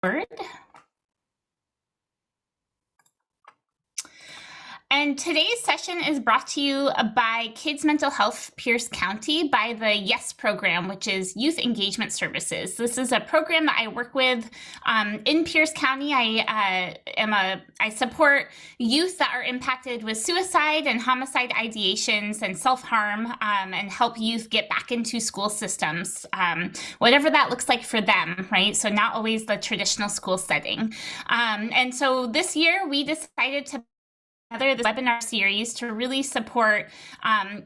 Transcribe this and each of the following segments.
Word. And today's session is brought to you by Kids Mental Health Pierce County by the YES program, which is Youth Engagement Services. This is a program that I work with in Pierce County. I support youth that are impacted with suicide and homicide ideations and self-harm, and help youth get back into school systems, whatever that looks like for them, right? So not always the traditional school setting. And so this year we decided to together this webinar series to really support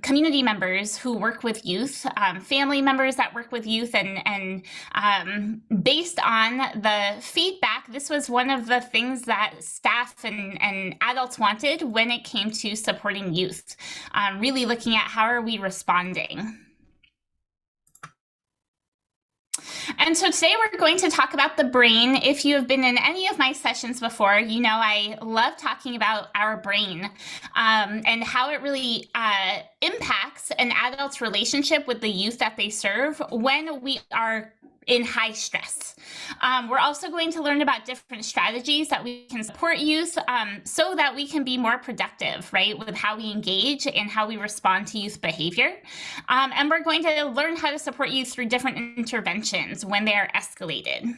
community members who work with youth, family members that work with youth, and based on the feedback, this was one of the things that staff and adults wanted when it came to supporting youth, really looking at how are we responding. And so today we're going to talk about the brain. If you have been in any of my sessions before, you know I love talking about our brain and how it really impacts an adult's relationship with the youth that they serve when we are in high stress. We're also going to learn about different strategies that we can support youth so that we can be more productive, right, with how we engage and how we respond to youth behavior. And we're going to learn how to support youth through different interventions when they are escalated.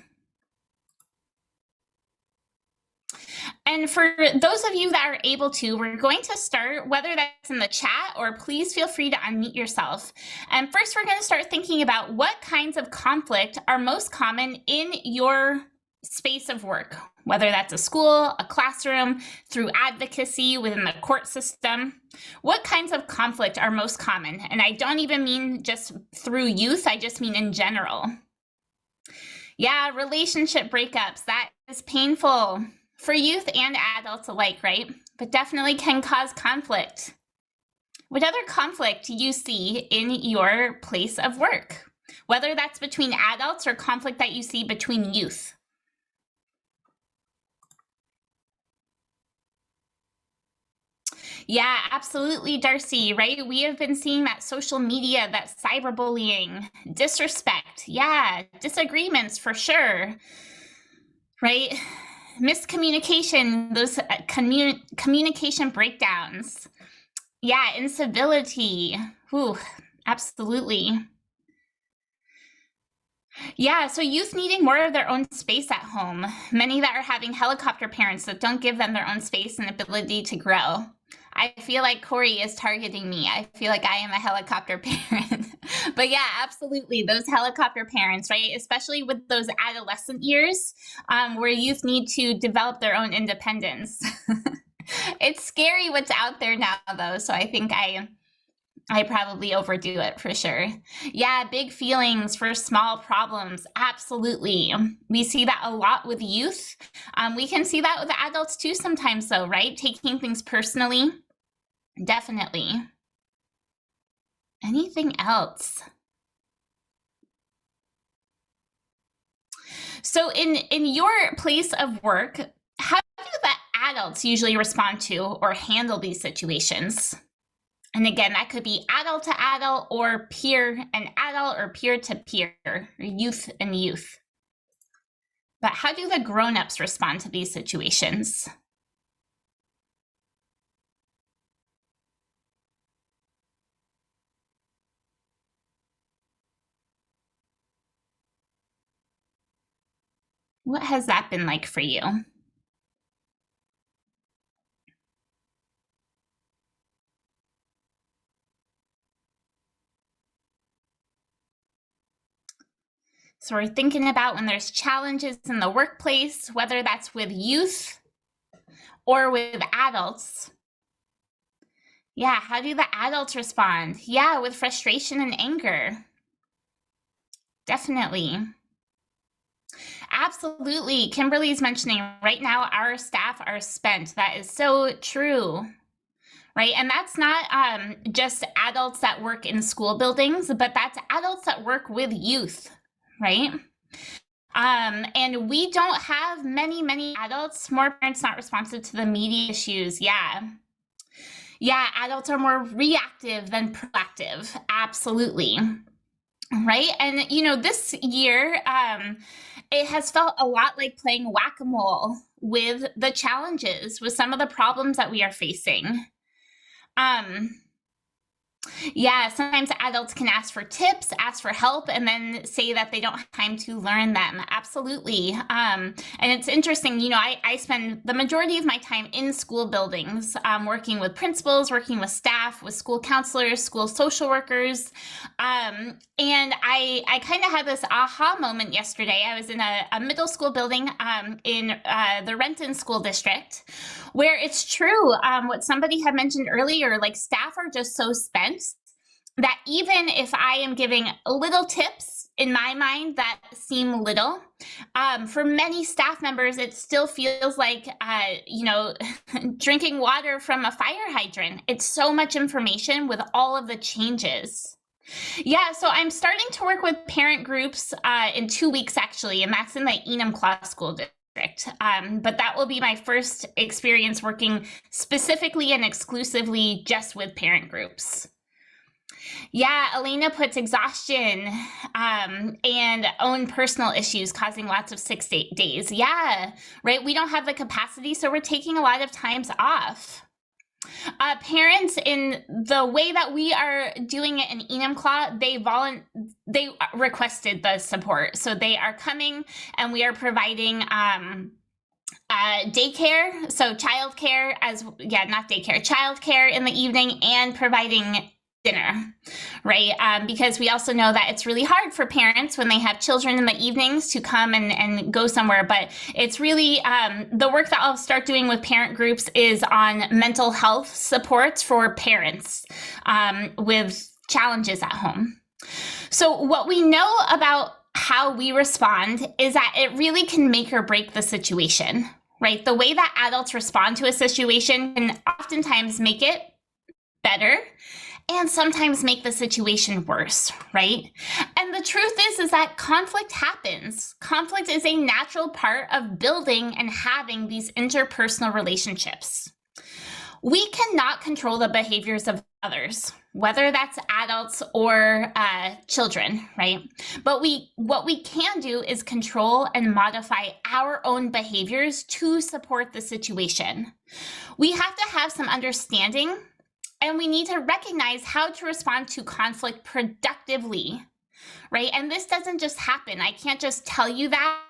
And for those of you that are able to, we're going to start, whether that's in the chat or please feel free to unmute yourself. And first, we're going to start thinking about what kinds of conflict are most common in your space of work, whether that's a school, a classroom, through advocacy within the court system. What kinds of conflict are most common? And I don't even mean just through youth, I just mean in general. Yeah, relationship breakups, that is painful. For youth and adults alike, right? But definitely can cause conflict. What other conflict do you see in your place of work? Whether that's between adults or conflict that you see between youth. Yeah, absolutely, Darcy, right? We have been seeing that social media, that cyberbullying, disrespect, yeah, disagreements for sure, right? Miscommunication, those communication breakdowns. Yeah, incivility. Ooh, absolutely. Yeah, so youth needing more of their own space at home. Many that are having helicopter parents that don't give them their own space and ability to grow. I feel like Corey is targeting me. I feel like I am a helicopter parent. But yeah, absolutely. Those helicopter parents, right? Especially with those adolescent years where youth need to develop their own independence. It's scary what's out there now, though. So I think I probably overdo it for sure. Yeah, big feelings for small problems. Absolutely. We see that a lot with youth. We can see that with adults too sometimes though, right? Taking things personally. Definitely. Anything else? So in your place of work, how do the adults usually respond to or handle these situations? And again, that could be adult to adult or peer and adult or peer to peer, or youth and youth. But how do the grown-ups respond to these situations? What has that been like for you? So we're thinking about when there's challenges in the workplace, whether that's with youth or with adults. Yeah, how do the adults respond? Yeah, with frustration and anger. Definitely. Absolutely. Kimberly's mentioning right now our staff are spent. That is so true. Right. And that's not just adults that work in school buildings, but that's adults that work with youth. Right. And we don't have many adults, more parents not responsive to the media issues. Yeah. Yeah, adults are more reactive than proactive. Absolutely. Right. And, you know, this year, it has felt a lot like playing whack-a-mole with the challenges, with some of the problems that we are facing. Yeah, sometimes adults can ask for tips, ask for help, and then say that they don't have time to learn them. Absolutely. And it's interesting, I spend the majority of my time in school buildings, working with principals, working with staff, with school counselors, school social workers. And I kind of had this aha moment yesterday. I was in a middle school building in the Renton School District, where it's true, what somebody had mentioned earlier, like staff are just so spent that even if I am giving little tips in my mind that seem little, for many staff members, it still feels like, drinking water from a fire hydrant. It's so much information with all of the changes. Yeah, so I'm starting to work with parent groups in 2 weeks, actually, and that's in the Enumclaw School District. But that will be my first experience working specifically and exclusively just with parent groups. Yeah, Elena puts exhaustion and own personal issues causing lots of sick days. Yeah, right. We don't have the capacity, so we're taking a lot of times off. Parents, in the way that we are doing it in Enumclaw, they requested the support, so they are coming, and we are providing daycare, so childcare childcare in the evening, and providing dinner, right? Because we also know that it's really hard for parents when they have children in the evenings to come and go somewhere. But it's really, the work that I'll start doing with parent groups is on mental health supports for parents with challenges at home. So what we know about how we respond is that it really can make or break the situation, right? The way that adults respond to a situation can oftentimes make it better and sometimes make the situation worse, right? And the truth is that conflict happens. Conflict is a natural part of building and having these interpersonal relationships. We cannot control the behaviors of others, whether that's adults or children, right? But what we can do is control and modify our own behaviors to support the situation. We have to have some understanding, and we need to recognize how to respond to conflict productively, right? And this doesn't just happen. I can't just tell you that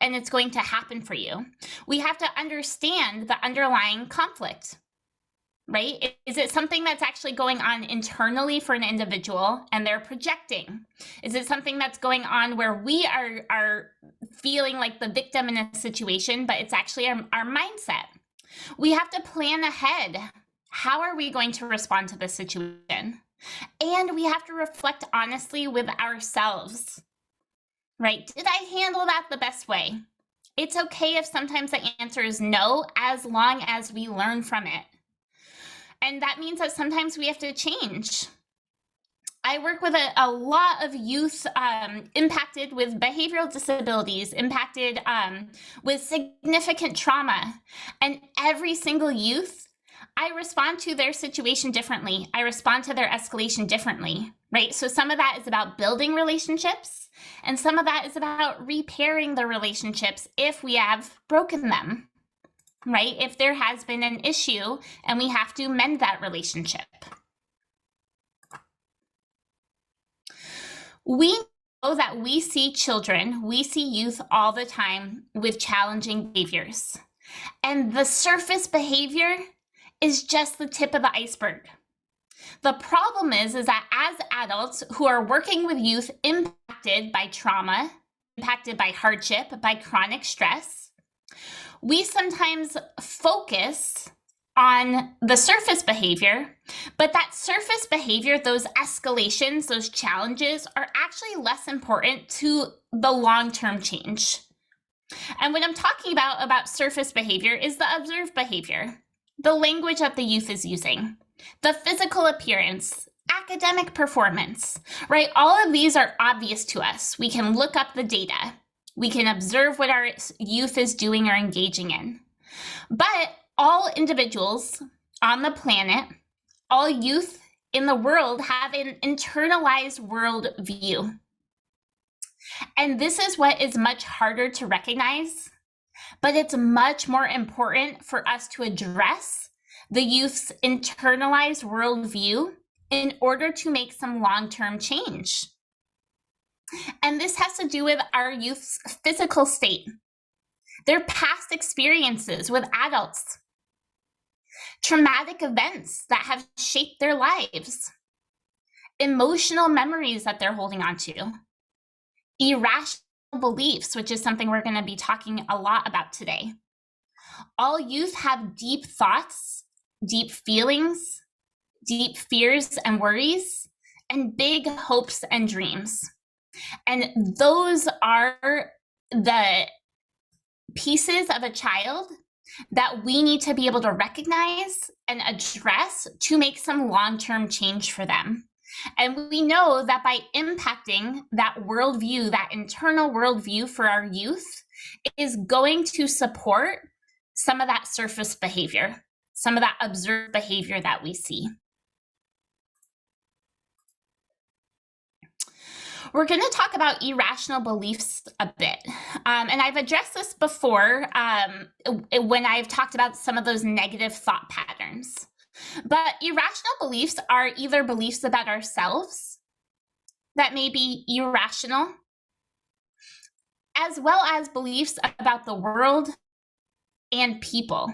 and it's going to happen for you. We have to understand the underlying conflict, right? Is it something that's actually going on internally for an individual and they're projecting? Is it something that's going on where we are feeling like the victim in a situation, but it's actually our mindset? We have to plan ahead. How are we going to respond to this situation? And we have to reflect honestly with ourselves, right? Did I handle that the best way? It's okay if sometimes the answer is no, as long as we learn from it. And that means that sometimes we have to change. I work with a lot of youth impacted with behavioral disabilities, impacted with significant trauma. And every single youth, I respond to their situation differently. I respond to their escalation differently, right? So some of that is about building relationships, and some of that is about repairing the relationships if we have broken them, right? If there has been an issue and we have to mend that relationship. We know that we see children, we see youth all the time with challenging behaviors. And the surface behavior is just the tip of the iceberg. The problem is that as adults who are working with youth impacted by trauma, impacted by hardship, by chronic stress, we sometimes focus on the surface behavior, but that surface behavior, those escalations, those challenges are actually less important to the long-term change. And what I'm talking about surface behavior is the observed behavior, the language that the youth is using, the physical appearance, academic performance, right? All of these are obvious to us. We can look up the data. We can observe what our youth is doing or engaging in. But all individuals on the planet, all youth in the world have an internalized world view. And this is what is much harder to recognize, but it's much more important for us to address the youth's internalized worldview in order to make some long-term change. And this has to do with our youth's physical state, their past experiences with adults, traumatic events that have shaped their lives, emotional memories that they're holding on to, irrational beliefs, which is something we're going to be talking a lot about today. All youth have deep thoughts, deep feelings, deep fears and worries, and big hopes and dreams. And those are the pieces of a child that we need to be able to recognize and address to make some long-term change for them. And we know that by impacting that worldview, that internal worldview for our youth, is going to support some of that surface behavior, some of that observed behavior that we see. We're going to talk about irrational beliefs a bit. And I've addressed this before when I've talked about some of those negative thought patterns. But irrational beliefs are either beliefs about ourselves that may be irrational, as well as beliefs about the world and people.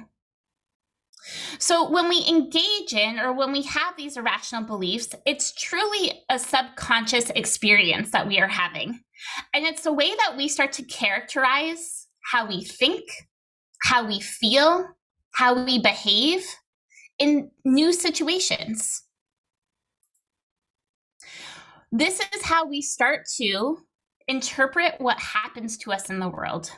So when we engage in, or when we have these irrational beliefs, it's truly a subconscious experience that we are having. And it's the way that we start to characterize how we think, how we feel, how we behave in new situations. This is how we start to interpret what happens to us in the world.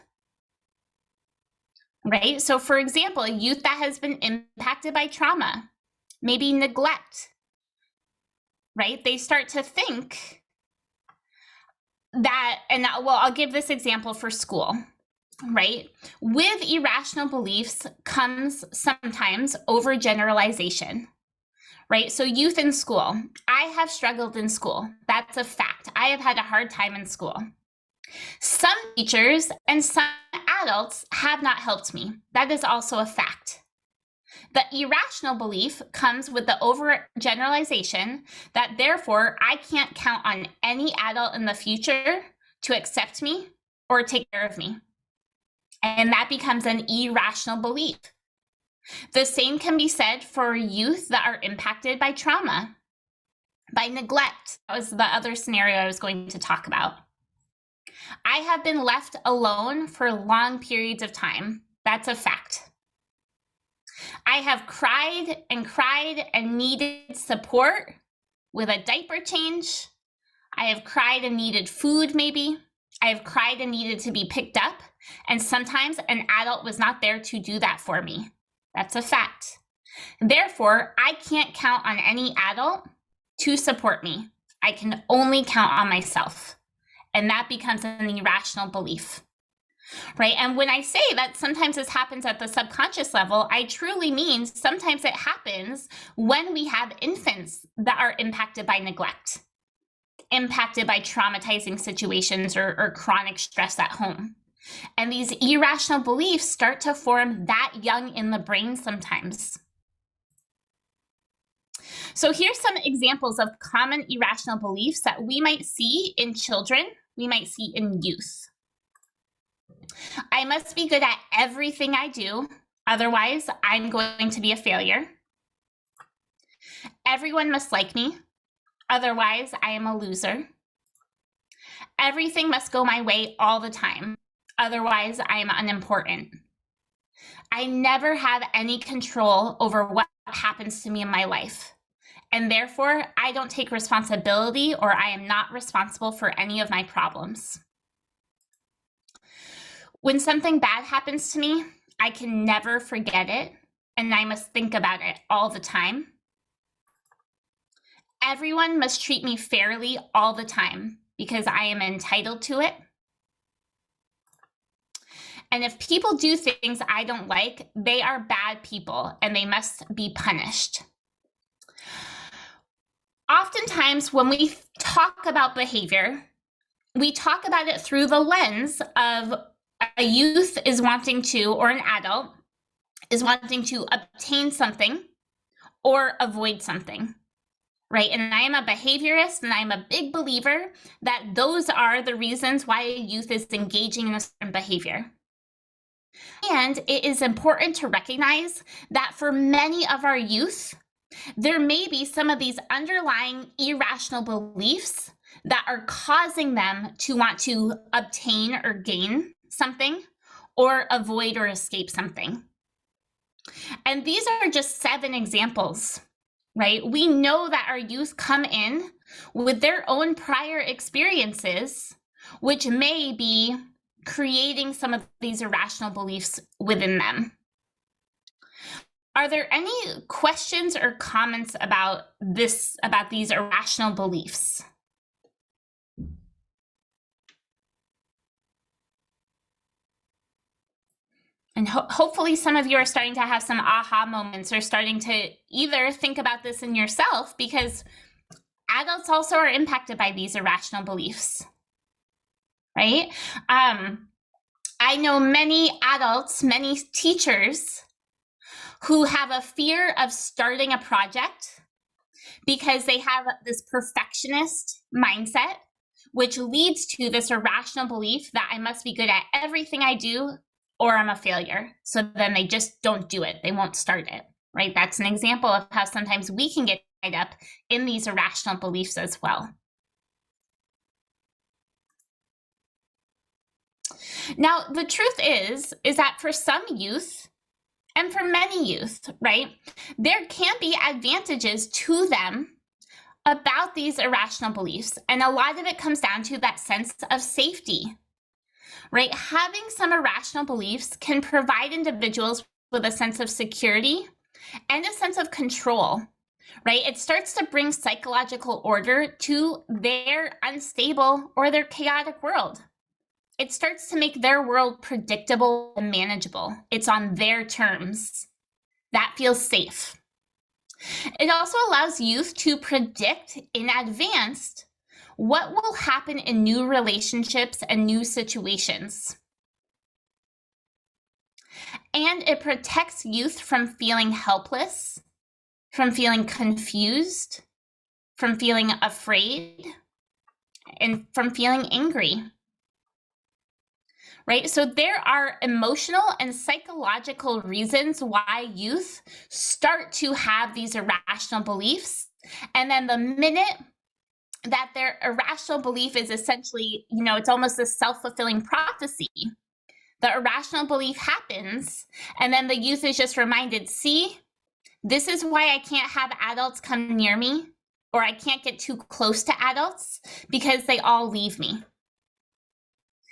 Right? So for example, a youth that has been impacted by trauma, maybe neglect, right? They start to think that, and I'll give this example for school, right? With irrational beliefs comes sometimes overgeneralization, right? So youth in school, I have struggled in school. That's a fact. I have had a hard time in school. Some teachers and some adults have not helped me. That is also a fact. The irrational belief comes with the overgeneralization that therefore I can't count on any adult in the future to accept me or take care of me. And that becomes an irrational belief. The same can be said for youth that are impacted by trauma, by neglect. That was the other scenario I was going to talk about. I have been left alone for long periods of time. That's a fact. I have cried and needed support with a diaper change. I have cried and needed food, maybe. I have cried and needed to be picked up. And sometimes an adult was not there to do that for me. That's a fact. Therefore, I can't count on any adult to support me. I can only count on myself. And that becomes an irrational belief, right? And when I say that sometimes this happens at the subconscious level, I truly mean sometimes it happens when we have infants that are impacted by neglect, impacted by traumatizing situations or chronic stress at home. And these irrational beliefs start to form that young in the brain sometimes. So here's some examples of common irrational beliefs that we might see in children, we might see in youth. I must be good at everything I do, otherwise I'm going to be a failure. Everyone must like me, otherwise I am a loser. Everything must go my way all the time, otherwise I am unimportant. I never have any control over what happens to me in my life. And therefore, I don't take responsibility, or I am not responsible for any of my problems. When something bad happens to me, I can never forget it, and I must think about it all the time. Everyone must treat me fairly all the time because I am entitled to it. And if people do things I don't like, they are bad people and they must be punished. Oftentimes, when we talk about behavior, we talk about it through the lens of a youth is wanting to, or an adult is wanting to obtain something or avoid something, right? And I am a behaviorist, and I'm a big believer that those are the reasons why a youth is engaging in a certain behavior. And it is important to recognize that for many of our youth, there may be some of these underlying irrational beliefs that are causing them to want to obtain or gain something or avoid or escape something. And these are just 7 examples, right? We know that our youth come in with their own prior experiences, which may be creating some of these irrational beliefs within them. Are there any questions or comments about these irrational beliefs? And hopefully some of you are starting to have some aha moments, or starting to either think about this in yourself, because adults also are impacted by these irrational beliefs, right? I know many adults, many teachers who have a fear of starting a project because they have this perfectionist mindset, which leads to this irrational belief that I must be good at everything I do or I'm a failure. So then they just don't do it. They won't start it, right? That's an example of how sometimes we can get tied up in these irrational beliefs as well. Now, the truth is that for some youth, and for many youth, right, there can be advantages to them about these irrational beliefs. And a lot of it comes down to that sense of safety, right? Having some irrational beliefs can provide individuals with a sense of security and a sense of control, right? It starts to bring psychological order to their unstable or their chaotic world. It starts to make their world predictable and manageable. It's on their terms. That feels safe. It also allows youth to predict in advance what will happen in new relationships and new situations. And it protects youth from feeling helpless, from feeling confused, from feeling afraid, and from feeling angry. Right? So there are emotional and psychological reasons why youth start to have these irrational beliefs. And then the minute that their irrational belief is essentially, it's almost a self-fulfilling prophecy. The irrational belief happens, and then the youth is just reminded, see, this is why I can't have adults come near me, or I can't get too close to adults, because they all leave me.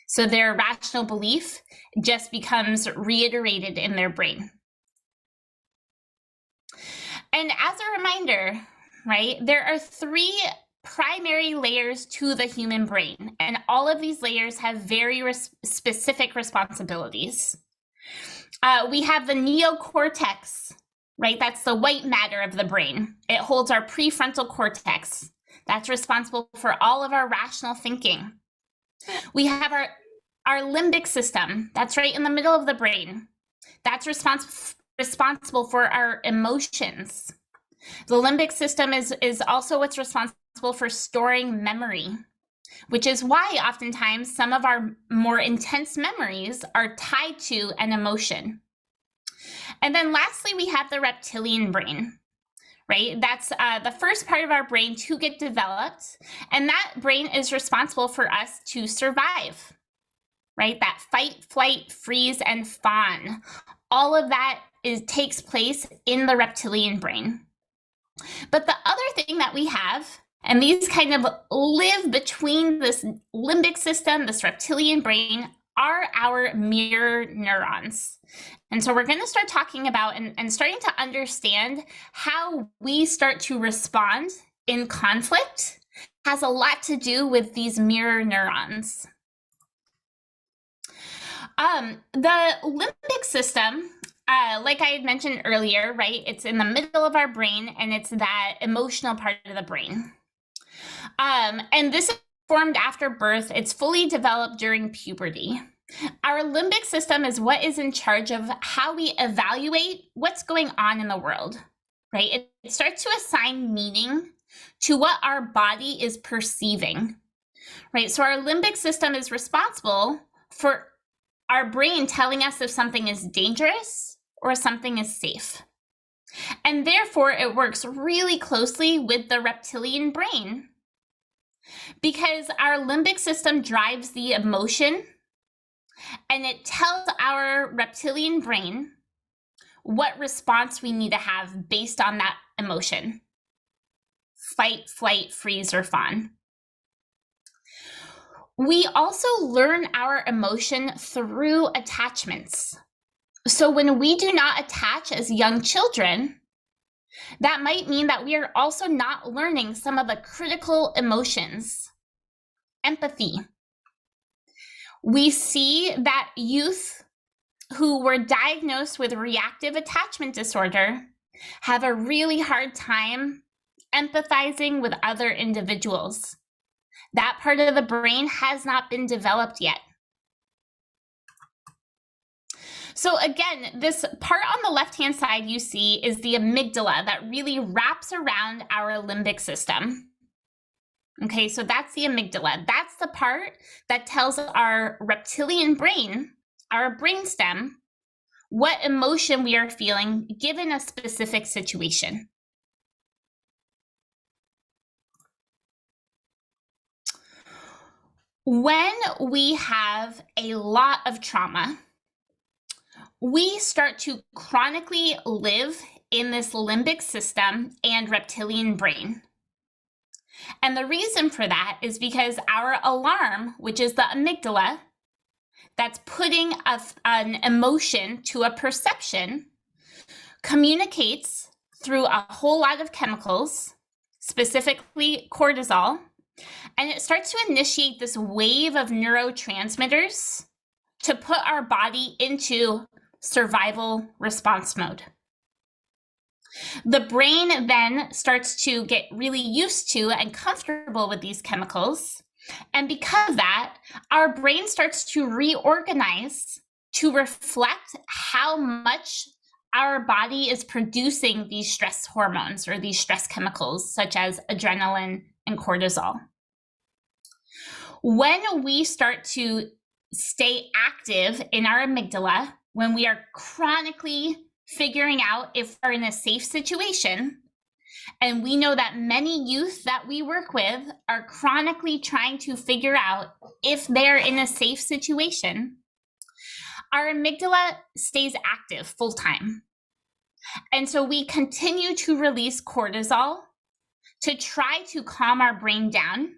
So their irrational belief just becomes reiterated in their brain. And as a reminder, right, there are 3 primary layers to the human brain, and all of these layers have very specific responsibilities. We have the neocortex, right? That's the white matter of the brain. It holds our prefrontal cortex. That's responsible for all of our rational thinking. We have our limbic system. That's right in the middle of the brain. That's responsible for our emotions. The limbic system is also what's responsible for storing memory, which is why oftentimes some of our more intense memories are tied to an emotion. And then lastly, we have the reptilian brain, right? That's the first part of our brain to get developed. And that brain is responsible for us to survive, right? That fight, flight, freeze, and fawn. All of that takes place in the reptilian brain. But the other thing that we have, and these kind of live between this limbic system, this reptilian brain, are our mirror neurons. And so we're going to start talking about and starting to understand how we start to respond in conflict has a lot to do with these mirror neurons. The limbic system, like I had mentioned earlier, right? It's in the middle of our brain, and it's that emotional part of the brain. And this formed after birth. It's fully developed during puberty. Our limbic system is what is in charge of how we evaluate what's going on in the world, right? It starts to assign meaning to what our body is perceiving, right? So our limbic system is responsible for our brain telling us if something is dangerous or something is safe. And therefore, it works really closely with the reptilian brain because our limbic system drives the emotion and it tells our reptilian brain what response we need to have based on that emotion. Fight, flight, freeze, or fawn. We also learn our emotion through attachments. So when we do not attach as young children, that might mean that we are also not learning some of the critical emotions. Empathy. We see that youth who were diagnosed with reactive attachment disorder have a really hard time empathizing with other individuals. That part of the brain has not been developed yet. So again, this part on the left-hand side you see is the amygdala that really wraps around our limbic system. Okay, so that's the amygdala. That's the part that tells our reptilian brain, our brainstem, what emotion we are feeling given a specific situation. When we have a lot of trauma, we start to chronically live in this limbic system and reptilian brain. And the reason for that is because our alarm, which is the amygdala, that's putting an emotion to a perception, communicates through a whole lot of chemicals, specifically cortisol, and it starts to initiate this wave of neurotransmitters to put our body into survival response mode. The brain then starts to get really used to and comfortable with these chemicals. And because of that, our brain starts to reorganize to reflect how much our body is producing these stress hormones or these stress chemicals, such as adrenaline and cortisol. When we start to stay active in our amygdala, when we are chronically figuring out if we're in a safe situation, and we know that many youth that we work with are chronically trying to figure out if they're in a safe situation, our amygdala stays active full time. And so we continue to release cortisol to try to calm our brain down.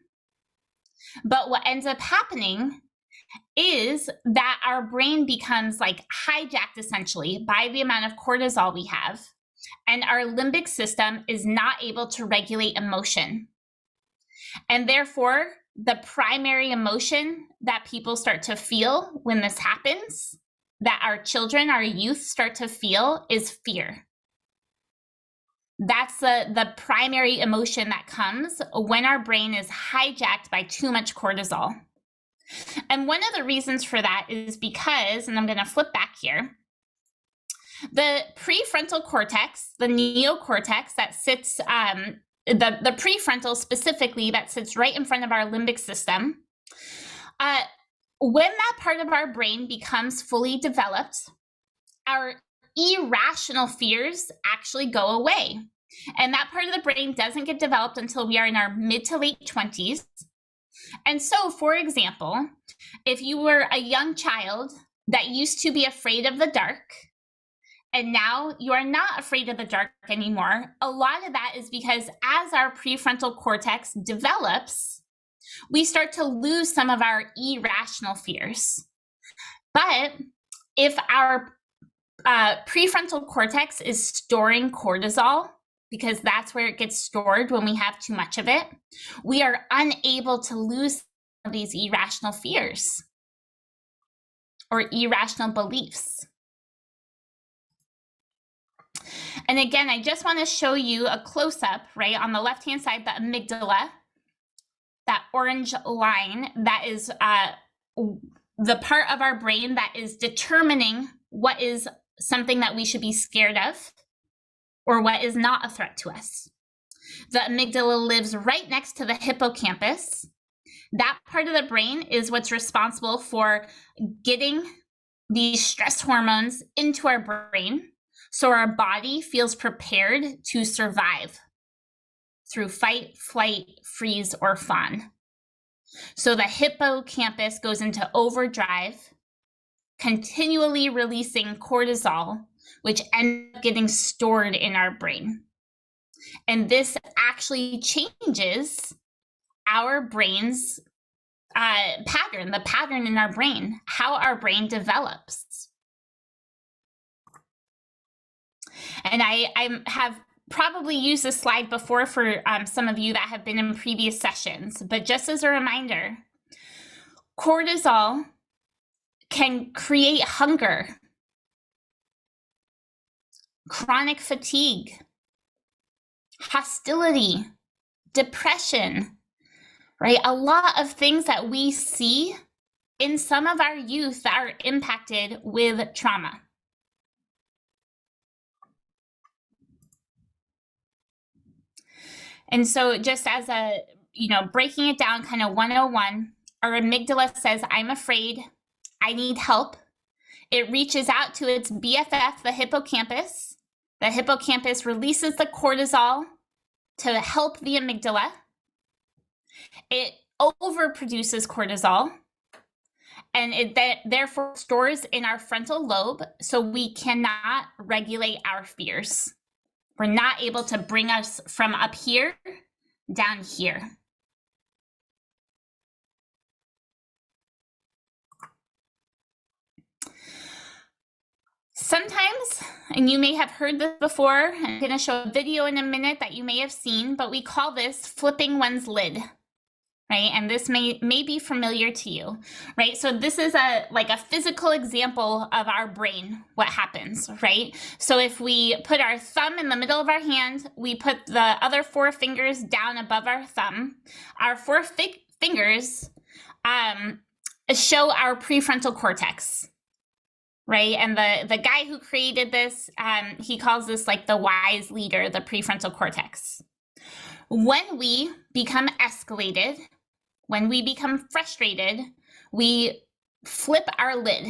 But what ends up happening is that our brain becomes like hijacked essentially by the amount of cortisol we have. And our limbic system is not able to regulate emotion. And therefore, the primary emotion that people start to feel when this happens, that our children, our youth start to feel, is fear. That's the primary emotion that comes when our brain is hijacked by too much cortisol. And one of the reasons for that is because, and I'm going to flip back here, the prefrontal cortex, the neocortex that sits, the prefrontal specifically that sits right in front of our limbic system, when that part of our brain becomes fully developed, our irrational fears actually go away. And that part of the brain doesn't get developed until we are in our mid to late 20s. And so, for example, if you were a young child that used to be afraid of the dark, and now you are not afraid of the dark anymore, a lot of that is because as our prefrontal cortex develops, we start to lose some of our irrational fears. But if our prefrontal cortex is storing cortisol, because that's where it gets stored when we have too much of it, we are unable to lose some of these irrational fears or irrational beliefs. And again, I just want to show you a close-up, right, on the left-hand side, the amygdala. that orange line, that is the part of our brain that is determining what is something that we should be scared of or what is not a threat to us. The amygdala lives right next to the hippocampus. That part of the brain is what's responsible for getting these stress hormones into our brain so our body feels prepared to survive through fight, flight, freeze, or fawn. So the hippocampus goes into overdrive, continually releasing cortisol, which ends up getting stored in our brain. And this actually changes our brain's pattern, the pattern in our brain, how our brain develops. And I have probably used this slide before for some of you that have been in previous sessions, but just as a reminder, cortisol can create hunger, chronic fatigue, hostility, depression, right? A lot of things that we see in some of our youth that are impacted with trauma. And so just as a, breaking it down kind of 101, our amygdala says, I'm afraid, I need help. It reaches out to its BFF, the hippocampus. The hippocampus releases the cortisol to help the amygdala. It overproduces cortisol, and it therefore stores in our frontal lobe, so we cannot regulate our fears. We're not able to bring us from up here down here. Sometimes, and you may have heard this before, I'm going to show a video in a minute that you may have seen, but we call this flipping one's lid, right? And this may be familiar to you, right? So this is a physical example of our brain, what happens, right? So if we put our thumb in the middle of our hand, we put the other 4 fingers down above our thumb. Our 4 fingers show our prefrontal cortex, right? And the guy who created this, he calls this like the wise leader, the prefrontal cortex. When we become escalated, when we become frustrated, we flip our lid,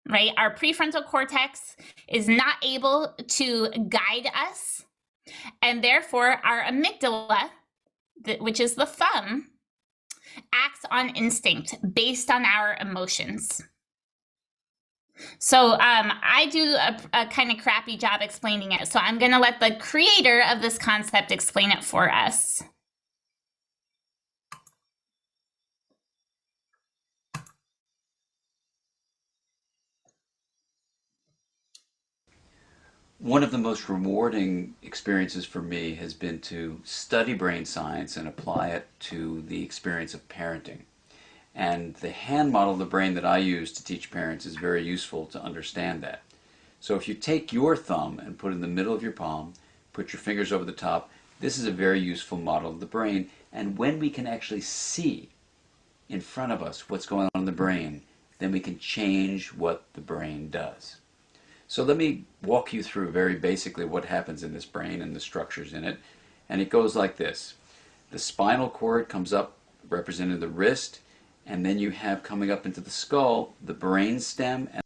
right? Our prefrontal cortex is not able to guide us, and therefore our amygdala, which is the thumb, acts on instinct based on our emotions. So I do a kind of crappy job explaining it. So I'm going to let the creator of this concept explain it for us. One of the most rewarding experiences for me has been to study brain science and apply it to the experience of parenting. And the hand model of the brain that I use to teach parents is very useful to understand that. So if you take your thumb and put it in the middle of your palm, put your fingers over the top, this is a very useful model of the brain. And when we can actually see in front of us what's going on in the brain, then we can change what the brain does. So let me walk you through very basically what happens in this brain and the structures in it. And it goes like this. The spinal cord comes up representing the wrist, and then you have coming up into the skull the brain stem and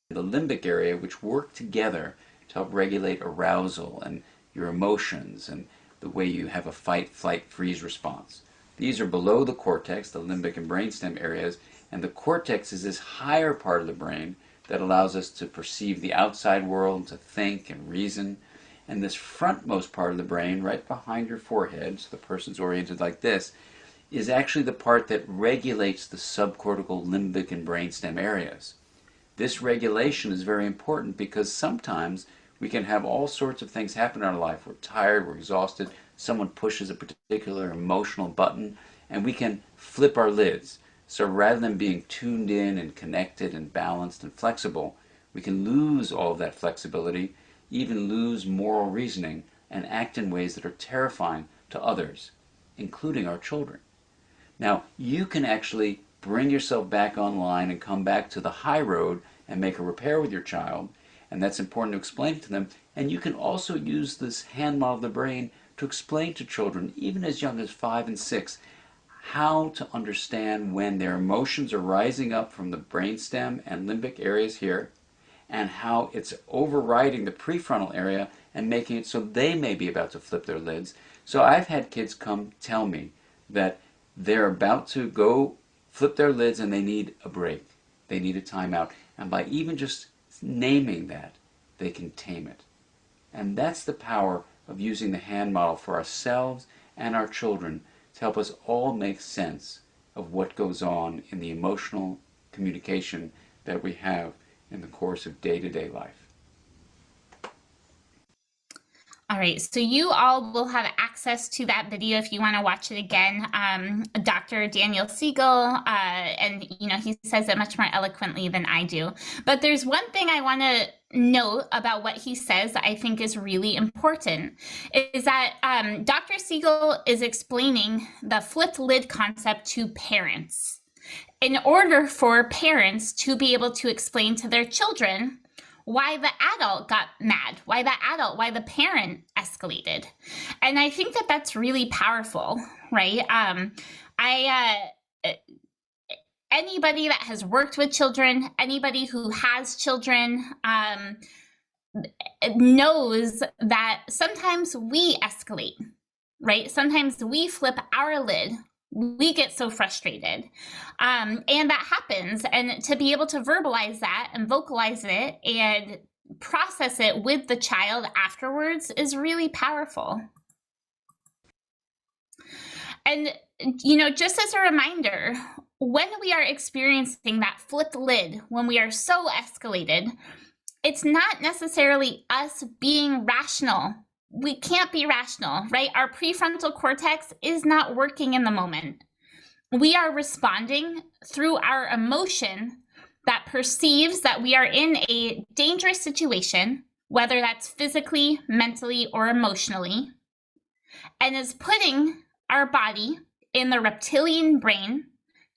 the limbic area, which work together to help regulate arousal and your emotions and the way you have a fight, flight, freeze response. These are below the cortex, the limbic and brainstem areas, and the cortex is this higher part of the brain that allows us to perceive the outside world, to think and reason. And this frontmost part of the brain, right behind your forehead, so the person's oriented like this, is actually the part that regulates the subcortical, limbic, and brainstem areas. This regulation is very important because sometimes we can have all sorts of things happen in our life. We're tired, we're exhausted, someone pushes a particular emotional button, and we can flip our lids. So rather than being tuned in and connected and balanced and flexible, we can lose all of that flexibility, even lose moral reasoning, and act in ways that are terrifying to others, including our children. Now, you can actually bring yourself back online and come back to the high road and make a repair with your child, and that's important to explain to them. And you can also use this hand model of the brain to explain to children, even as young as 5 and 6, how to understand when their emotions are rising up from the brainstem and limbic areas here, and how it's overriding the prefrontal area and making it so they may be about to flip their lids. So I've had kids come tell me that they're about to go flip their lids and they need a break. They need a timeout. And by even just naming that, they can tame it. And that's the power of using the hand model for ourselves and our children to help us all make sense of what goes on in the emotional communication that we have in the course of day-to-day life. All right, so you all will have access to that video if you want to watch it again. Dr. Daniel Siegel, and he says it much more eloquently than I do. But there's one thing I want to note about what he says that I think is really important, is that Dr. Siegel is explaining the flipped lid concept to parents in order for parents to be able to explain to their children why the adult got mad, why the parent escalated. And I think that that's really powerful, right? Anybody that has worked with children, anybody who has children, knows that sometimes we escalate, right? Sometimes we flip our lid. We get so frustrated, and that happens. And to be able to verbalize that and vocalize it and process it with the child afterwards is really powerful. And, just as a reminder, when we are experiencing that flipped lid, when we are so escalated, it's not necessarily us being rational. We can't be rational, right? Our prefrontal cortex is not working in the moment. We are responding through our emotion that perceives that we are in a dangerous situation, whether that's physically, mentally, or emotionally, and is putting our body in the reptilian brain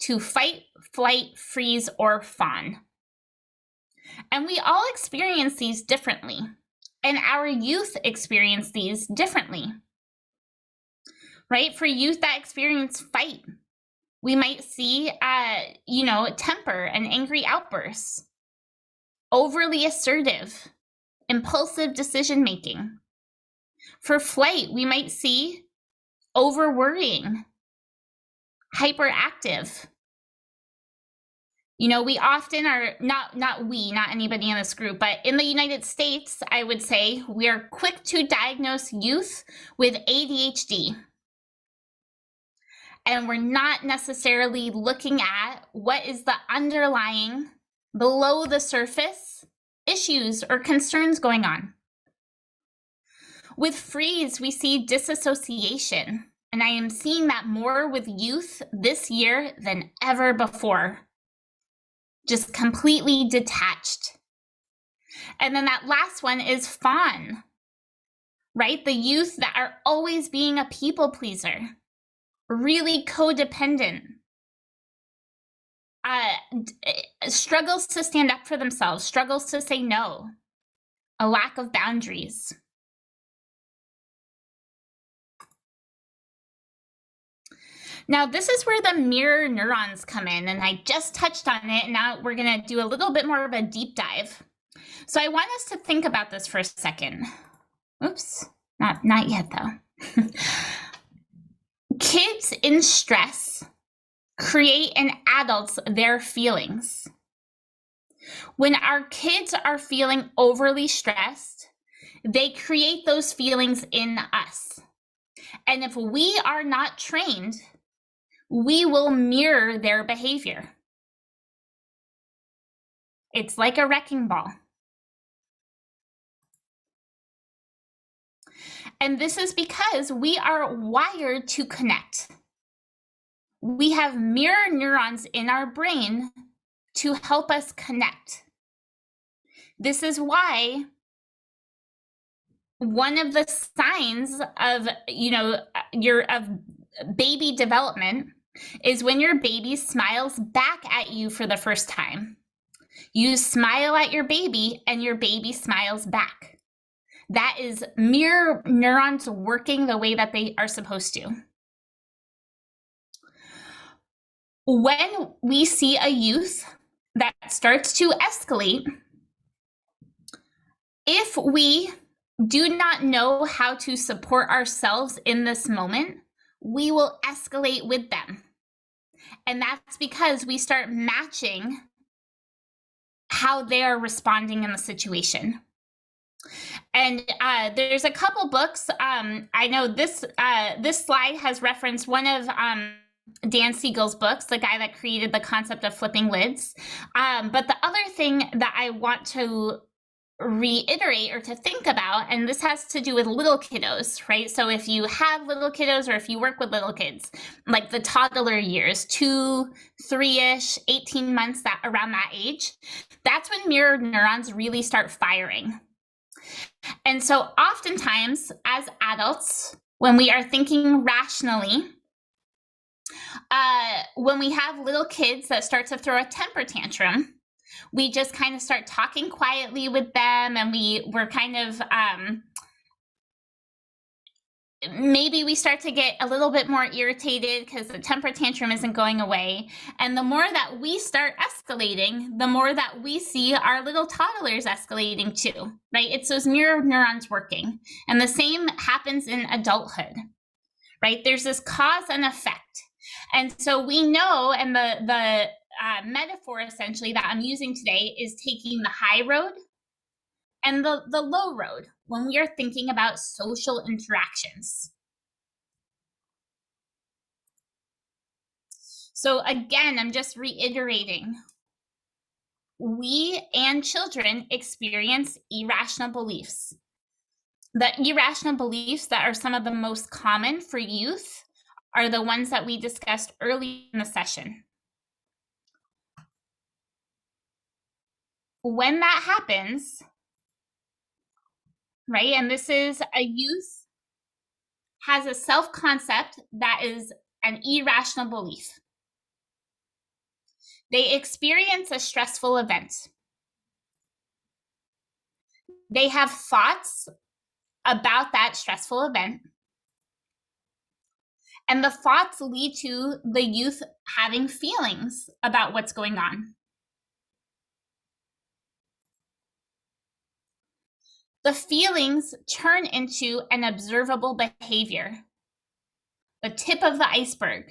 to fight, flight, freeze, or fawn. And we all experience these differently. And our youth experience these differently, right? For youth that experience fight, we might see, temper and angry outbursts, overly assertive, impulsive decision-making. For flight, we might see over-worrying, hyperactive. We often are, not anybody in this group, but in the United States, I would say we are quick to diagnose youth with ADHD. And we're not necessarily looking at what is the underlying, below the surface issues or concerns going on. With freeze, we see disassociation. And I am seeing that more with youth this year than ever before. Just completely detached. And then that last one is fawn, right? The youth that are always being a people pleaser, really codependent, struggles to stand up for themselves, struggles to say no, a lack of boundaries. Now, this is where the mirror neurons come in, and I just touched on it, and now we're going to do a little bit more of a deep dive. So I want us to think about this for a second. Oops, not yet, though. Kids in stress create in adults their feelings. When our kids are feeling overly stressed, they create those feelings in us. And if we are not trained, we will mirror their behavior. It's like a wrecking ball. And this is because we are wired to connect. We have mirror neurons in our brain to help us connect. This is why one of the signs of, of baby development is when your baby smiles back at you for the first time. You smile at your baby and your baby smiles back. That is mirror neurons working the way that they are supposed to. When we see a youth that starts to escalate, if we do not know how to support ourselves in this moment, we will escalate with them. And that's because we start matching how they are responding in the situation. And there's a couple books. I know this slide has referenced one of Dan Siegel's books, the guy that created the concept of flipping lids. But the other thing that I want to reiterate or to think about, and this has to do with little kiddos, right? So if you have little kiddos or if you work with little kids, like the toddler years, 2, 3-ish, 18 months, that around that age, that's when mirror neurons really start firing. And so oftentimes as adults, when we are thinking rationally, when we have little kids that start to throw a temper tantrum, we just kind of start talking quietly with them, and we're kind of maybe we start to get a little bit more irritated because the temper tantrum isn't going away. And the more that we start escalating, the more that we see our little toddlers escalating too, right? It's those mirror neurons working. And the same happens in adulthood, right? There's this cause and effect. And so we know, and the metaphor essentially that I'm using today is taking the high road and the low road when we are thinking about social interactions. So again, I'm just reiterating, we and children experience irrational beliefs. The irrational beliefs that are some of the most common for youth are the ones that we discussed early in the session. When that happens, right, and this is a youth has a self-concept that is an irrational belief. They experience a stressful event. They have thoughts about that stressful event. And the thoughts lead to the youth having feelings about what's going on. The feelings turn into an observable behavior, the tip of the iceberg.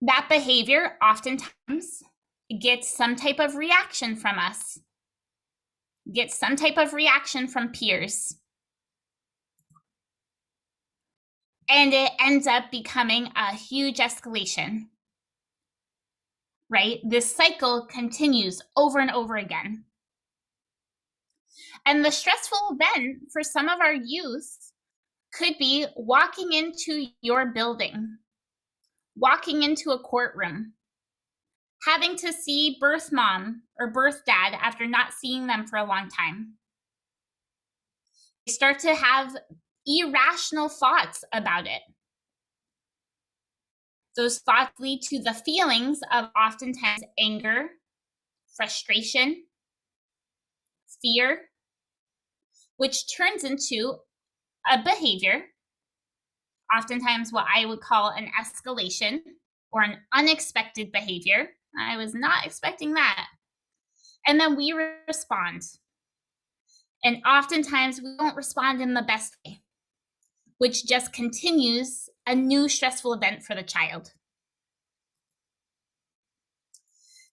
That behavior oftentimes gets some type of reaction from us, gets some type of reaction from peers. And it ends up becoming a huge escalation, right? This cycle continues over and over again. And the stressful event for some of our youth could be walking into your building, walking into a courtroom, having to see birth mom or birth dad after not seeing them for a long time. They start to have irrational thoughts about it. Those thoughts lead to the feelings of oftentimes anger, frustration, fear, which turns into a behavior, oftentimes what I would call an escalation or an unexpected behavior. I was not expecting that. And then we respond. And oftentimes we don't respond in the best way, which just continues a new stressful event for the child.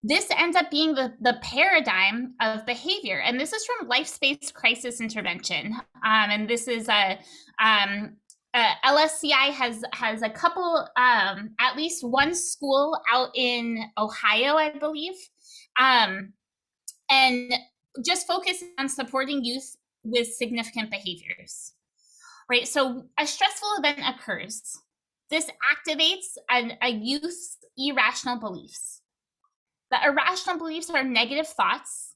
This ends up being the paradigm of behavior. And this is from Life-Space Crisis Intervention. And this is LSCI has a couple, at least one school out in Ohio, I believe, and just focusing on supporting youth with significant behaviors, right? So a stressful event occurs. This activates a youth's irrational beliefs. The irrational beliefs are negative thoughts,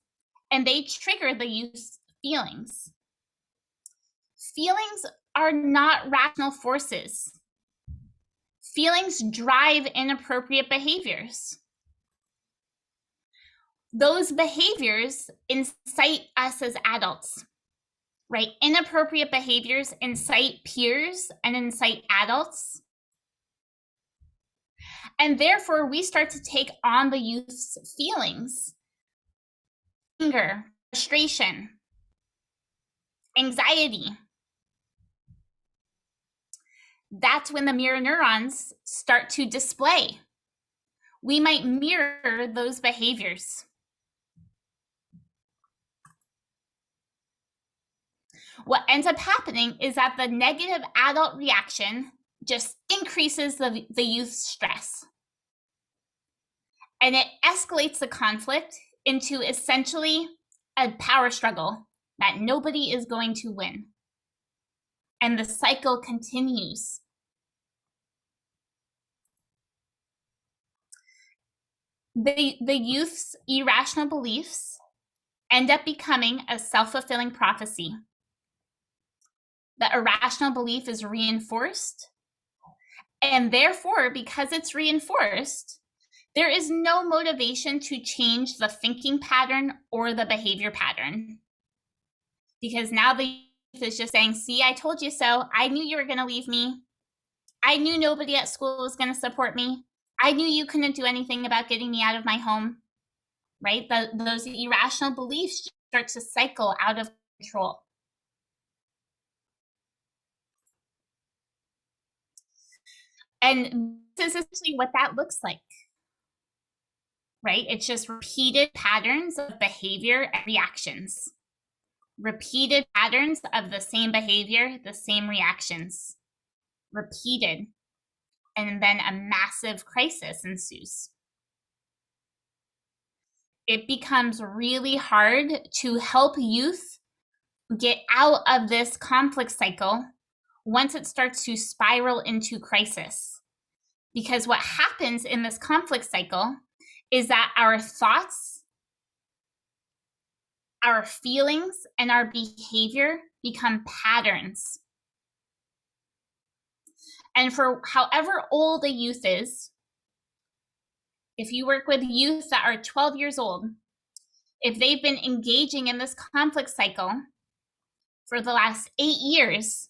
and they trigger the youth's feelings. Feelings are not rational forces. Feelings drive inappropriate behaviors. Those behaviors incite us as adults, right? Inappropriate behaviors incite peers and incite adults. And therefore, we start to take on the youth's feelings: anger, frustration, anxiety. That's when the mirror neurons start to display. We might mirror those behaviors. What ends up happening is that the negative adult reaction just increases the youth's stress. And it escalates the conflict into essentially a power struggle that nobody is going to win. And the cycle continues. The youth's irrational beliefs end up becoming a self-fulfilling prophecy. The irrational belief is reinforced, and therefore, because it's reinforced, there is no motivation to change the thinking pattern or the behavior pattern. Because now the youth is just saying, see, I told you so. I knew you were going to leave me. I knew nobody at school was going to support me. I knew you couldn't do anything about getting me out of my home, right? Those irrational beliefs start to cycle out of control. And this is essentially what that looks like, right? It's just repeated patterns of behavior and reactions. Repeated patterns of the same behavior, the same reactions. Repeated. And then a massive crisis ensues. It becomes really hard to help youth get out of this conflict cycle once it starts to spiral into crisis. Because what happens in this conflict cycle is that our thoughts, our feelings, and our behavior become patterns. And for however old a youth is, if you work with youth that are 12 years old, if they've been engaging in this conflict cycle for the last 8 years,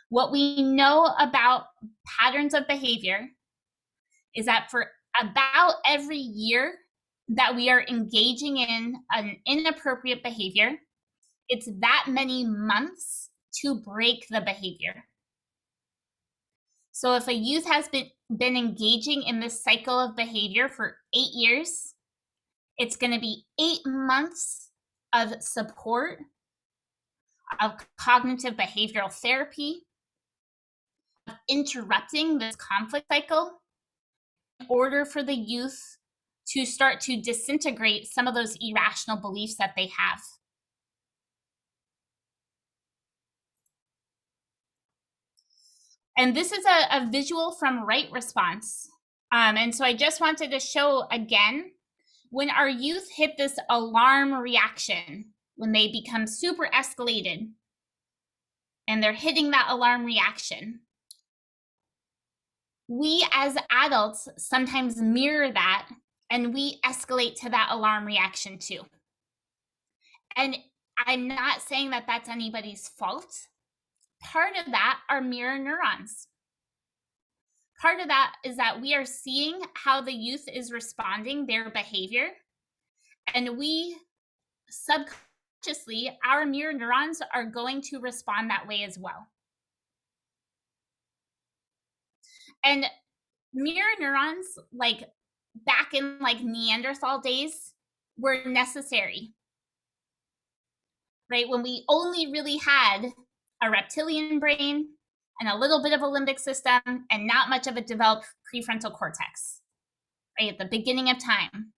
what we know about patterns of behavior is that for about every year that we are engaging in an inappropriate behavior, it's that many months to break the behavior. So if a youth has been engaging in this cycle of behavior for 8 years, it's going to be 8 months of support, of cognitive behavioral therapy, of interrupting this conflict cycle in order for the youth to start to disintegrate some of those irrational beliefs that they have. And this is a visual from right response. And so I just wanted to show again, when our youth hit this alarm reaction, when they become super escalated and they're hitting that alarm reaction, we as adults sometimes mirror that and we escalate to that alarm reaction too. And I'm not saying that that's anybody's fault. Part of that are mirror neurons. Part of that is that we are seeing how the youth is responding, their behavior, and we subconsciously, our mirror neurons are going to respond that way as well. And mirror neurons, like back in like Neanderthal days, were necessary, right? When we only really had a reptilian brain and a little bit of a limbic system and not much of a developed prefrontal cortex, right? At the beginning of time,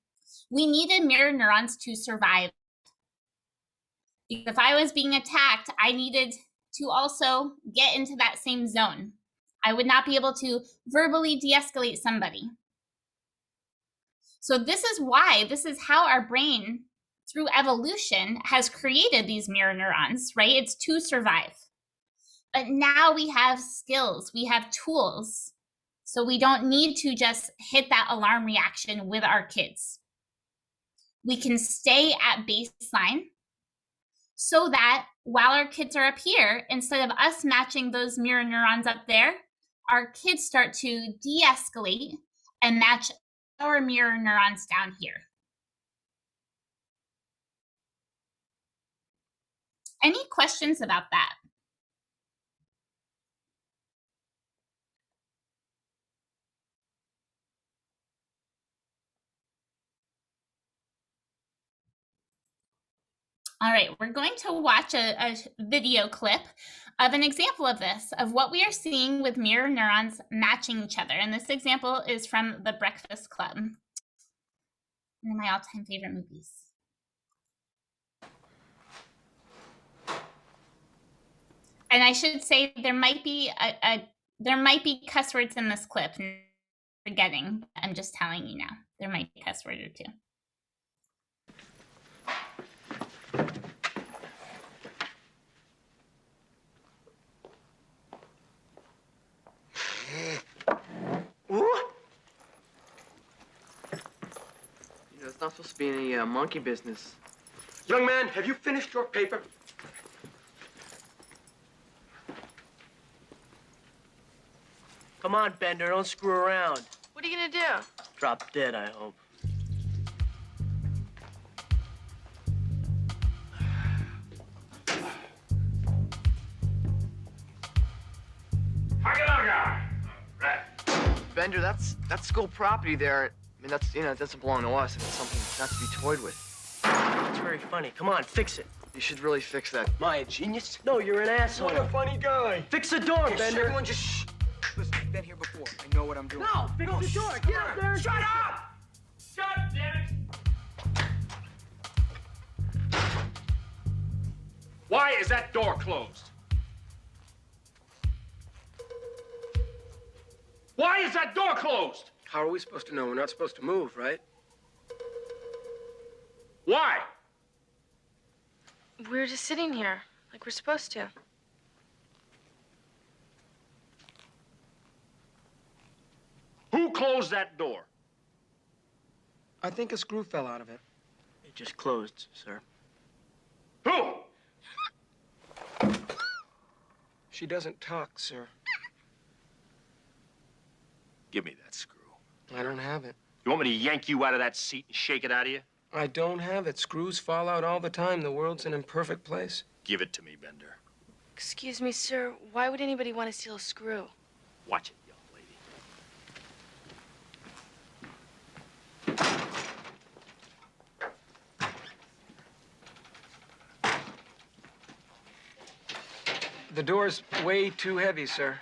we needed mirror neurons to survive. Because if I was being attacked, I needed to also get into that same zone. I would not be able to verbally de-escalate somebody. So this is how our brain, through evolution, has created these mirror neurons, right? It's to survive. But now we have skills, we have tools. So we don't need to just hit that alarm reaction with our kids. We can stay at baseline so that while our kids are up here, instead of us matching those mirror neurons up there, our kids start to de-escalate and match our mirror neurons down here. Any questions about that? All right, we're going to watch a video clip of an example of this, of what we are seeing with mirror neurons matching each other. And this example is from The Breakfast Club, one of my all-time favorite movies. And I should say there might be cuss words in this clip. Forgetting, I'm just telling you now. There might be a cuss word or two. It's not supposed to be any monkey business. Young man, have you finished your paper? Come on, Bender, don't screw around. What are you gonna do? Drop dead, I hope. Bender, that's school property there. I mean, that doesn't belong to us. It's something not to be toyed with. It's very funny. Come on, fix it. You should really fix that. Am I a genius? No, you're an asshole. What a funny guy. Fix the door, Bender. Everyone just shh. Listen, I've been here before. I know what I'm doing. No, fix the door. Get up there. Shut up! Shut up, damn it! Why is that door closed? Why is that door closed? How are we supposed to know? We're not supposed to move, right? Why? We're just sitting here, like we're supposed to. Who closed that door? I think a screw fell out of it. It just closed, sir. Who? She doesn't talk, sir. Give me that screw. I don't have it. You want me to yank you out of that seat and shake it out of you? I don't have it. Screws fall out all the time. The world's an imperfect place. Give it to me, Bender. Excuse me, sir. Why would anybody want to steal a screw? Watch it, young lady. The door's way too heavy, sir.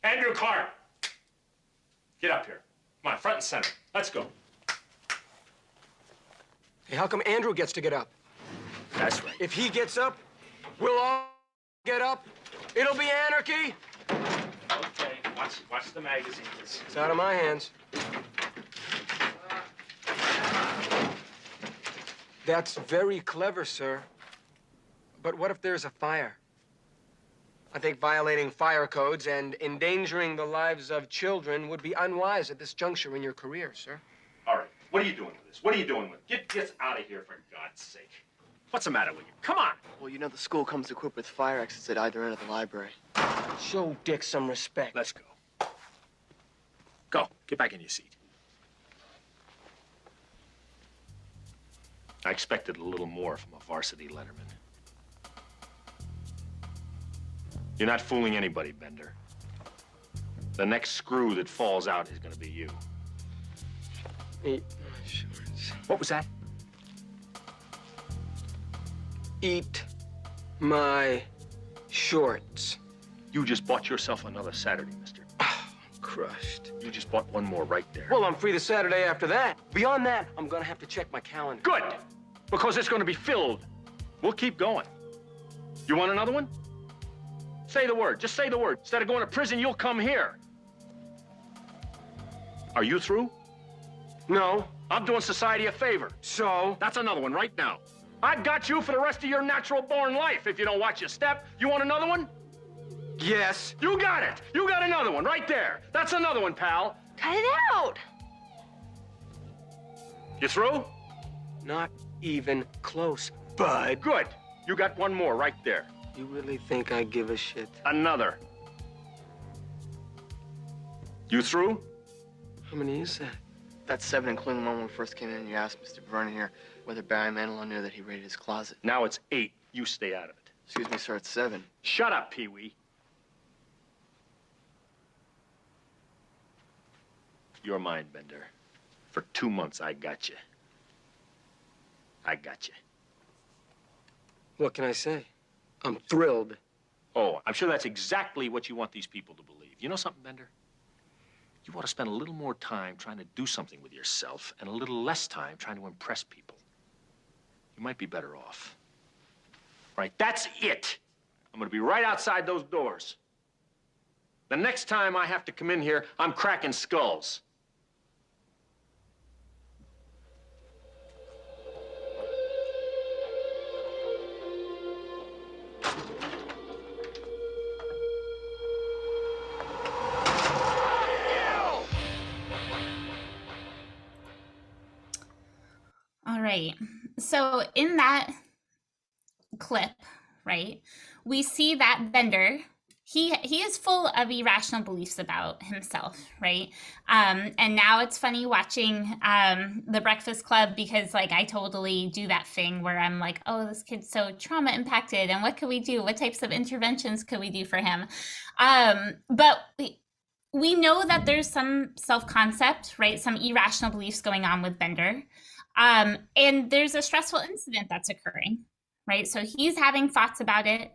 Andrew Clark. Get up here. Come on, front and center. Let's go. Hey, how come Andrew gets to get up? That's right. If he gets up, we'll all get up. It'll be anarchy. Okay, watch the magazines. It's out of my hands. That's very clever, sir. But what if there's a fire? I think violating fire codes and endangering the lives of children would be unwise at this juncture in your career, sir. All right, what are you doing with this? What are you doing with it? Get out of here, for God's sake. What's the matter with you? Come on. Well, the school comes equipped with fire exits at either end of the library. Show Dick some respect. Let's go. Go. Get back in your seat. I expected a little more from a varsity letterman. You're not fooling anybody, Bender. The next screw that falls out is gonna be you. Eat my shorts. What was that? Eat my shorts. You just bought yourself another Saturday, mister. Oh, crushed. You just bought one more right there. Well, I'm free the Saturday after that. Beyond that, I'm gonna have to check my calendar. Good, because it's going to be filled. We'll keep going. You want another one? Say the word. Just say the word. Instead of going to prison, you'll come here. Are you through? No. I'm doing society a favor. So? That's another one right now. I've got you for the rest of your natural-born life if you don't watch your step. You want another one? Yes. You got it. You got another one right there. That's another one, pal. Cut it out. You through? Not even close, bud. Good. You got one more right there. You really think I give a shit? Another. You through? How many is that? That's 7, including the one when we first came in and you asked Mr. Vernon here whether Barry Manilow knew that he raided his closet. Now it's 8. You stay out of it. Excuse me, sir, it's 7. Shut up, Pee-wee. You're mine, Bender. For 2 months, I got you. I got you. What can I say? I'm thrilled. Oh, I'm sure that's exactly what you want these people to believe. You know something, Bender? You ought to spend a little more time trying to do something with yourself and a little less time trying to impress people. You might be better off. Right, that's it. I'm gonna be right outside those doors. The next time I have to come in here, I'm cracking skulls. All right. So in that clip, right, we see that Bender, he is full of irrational beliefs about himself, right? And now it's funny watching The Breakfast Club because, like, I totally do that thing where I'm like, oh, this kid's so trauma impacted, and what could we do? What types of interventions could we do for him? But we know that there's some self-concept, right? Some irrational beliefs going on with Bender. And there's a stressful incident that's occurring, right? So he's having thoughts about it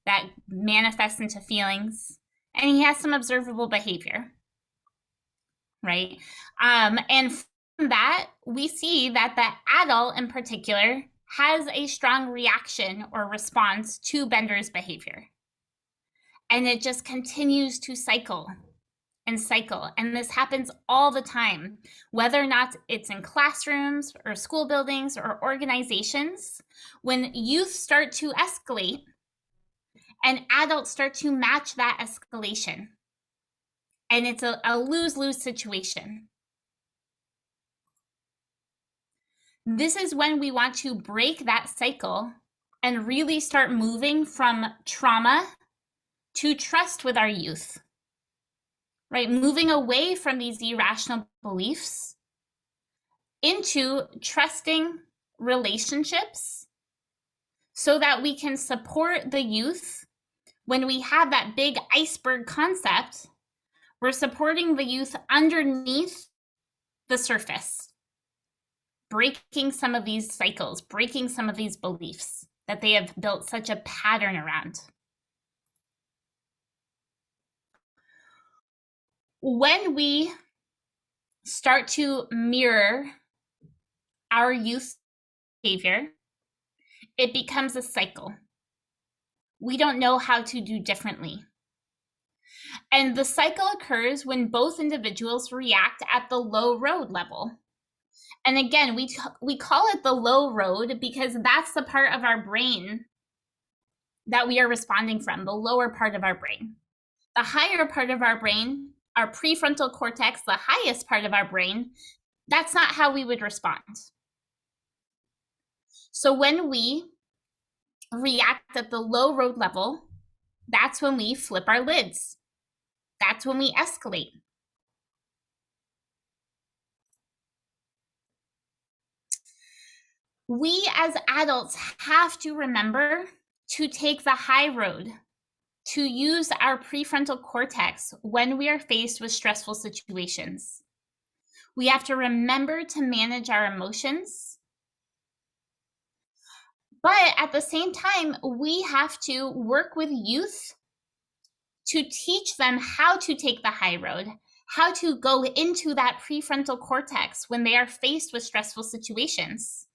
that manifest into feelings, and he has some observable behavior, right? And from that, we see that the adult in particular has a strong reaction or response to Bender's behavior. And it just continues to cycle and cycle. And this happens all the time, whether or not it's in classrooms or school buildings or organizations. When youth start to escalate and adults start to match that escalation, and it's a lose-lose situation. This is when we want to break that cycle and really start moving from trauma to trust with our youth. Right, moving away from these irrational beliefs into trusting relationships so that we can support the youth. When we have that big iceberg concept, we're supporting the youth underneath the surface, breaking some of these cycles, breaking some of these beliefs that they have built such a pattern around. When we start to mirror our youth behavior, it becomes a cycle. We don't know how to do differently. And the cycle occurs when both individuals react at the low road level. And again, we call it the low road because that's the part of our brain that we are responding from, the lower part of our brain. The higher part of our brain, our prefrontal cortex, the highest part of our brain, that's not how we would respond. So when we react at the low road level, that's when we flip our lids. That's when we escalate. We as adults have to remember to take the high road, to use our prefrontal cortex when we are faced with stressful situations. We have to remember to manage our emotions. But at the same time, we have to work with youth to teach them how to take the high road, how to go into that prefrontal cortex when they are faced with stressful situations.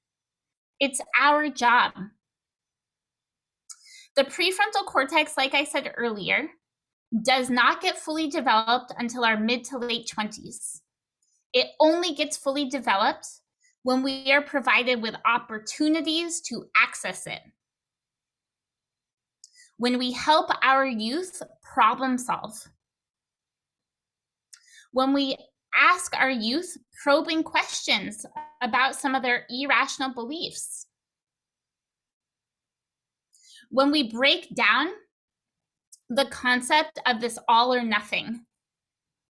It's our job. The prefrontal cortex, like I said earlier, does not get fully developed until our mid to late 20s. It only gets fully developed when we are provided with opportunities to access it. When we help our youth problem solve. When we ask our youth probing questions about some of their irrational beliefs. When we break down the concept of this all or nothing.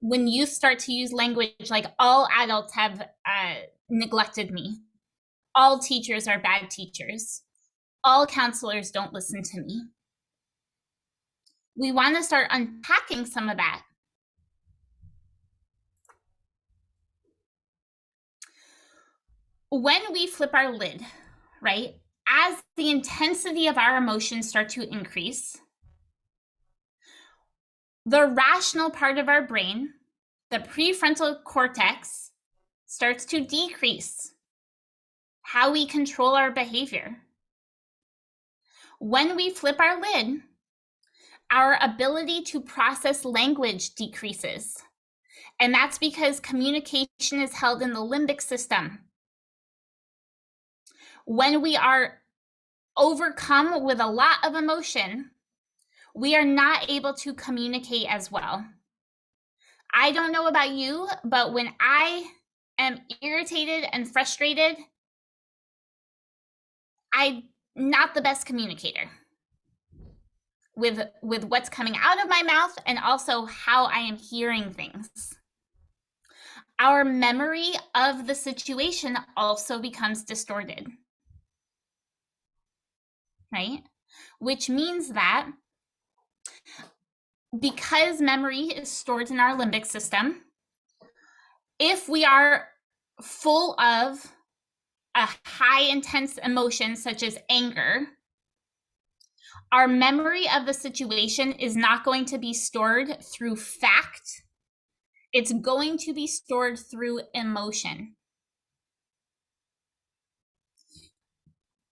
When youth start to use language like all adults have neglected me, all teachers are bad teachers, all counselors don't listen to me. We want to start unpacking some of that. When we flip our lid, right, as the intensity of our emotions start to increase, the rational part of our brain, the prefrontal cortex, starts to decrease. How we control our behavior. When we flip our lid, our ability to process language decreases. And that's because communication is held in the limbic system. When we are overcome with a lot of emotion, we are not able to communicate as well. I don't know about you, but when I am irritated and frustrated, I'm not the best communicator with what's coming out of my mouth and also how I am hearing things. Our memory of the situation also becomes distorted, right? Which means that because memory is stored in our limbic system, if we are full of a high intense emotion such as anger, our memory of the situation is not going to be stored through fact. It's going to be stored through emotion.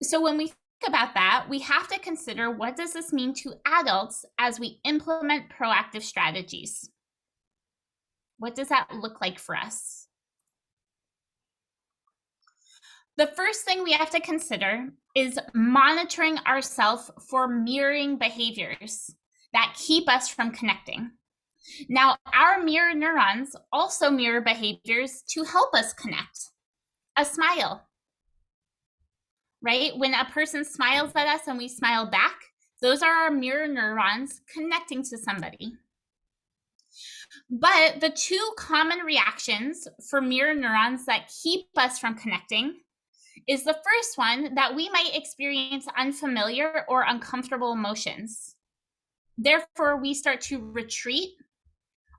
So when we think about that, we have to consider, what does this mean to adults as we implement proactive strategies? What does that look like for us? The first thing we have to consider is monitoring ourselves for mirroring behaviors that keep us from connecting. Now, our mirror neurons also mirror behaviors to help us connect. A smile, right? When a person smiles at us and we smile back, those are our mirror neurons connecting to somebody. But the two common reactions for mirror neurons that keep us from connecting is the first one, that we might experience unfamiliar or uncomfortable emotions. Therefore, we start to retreat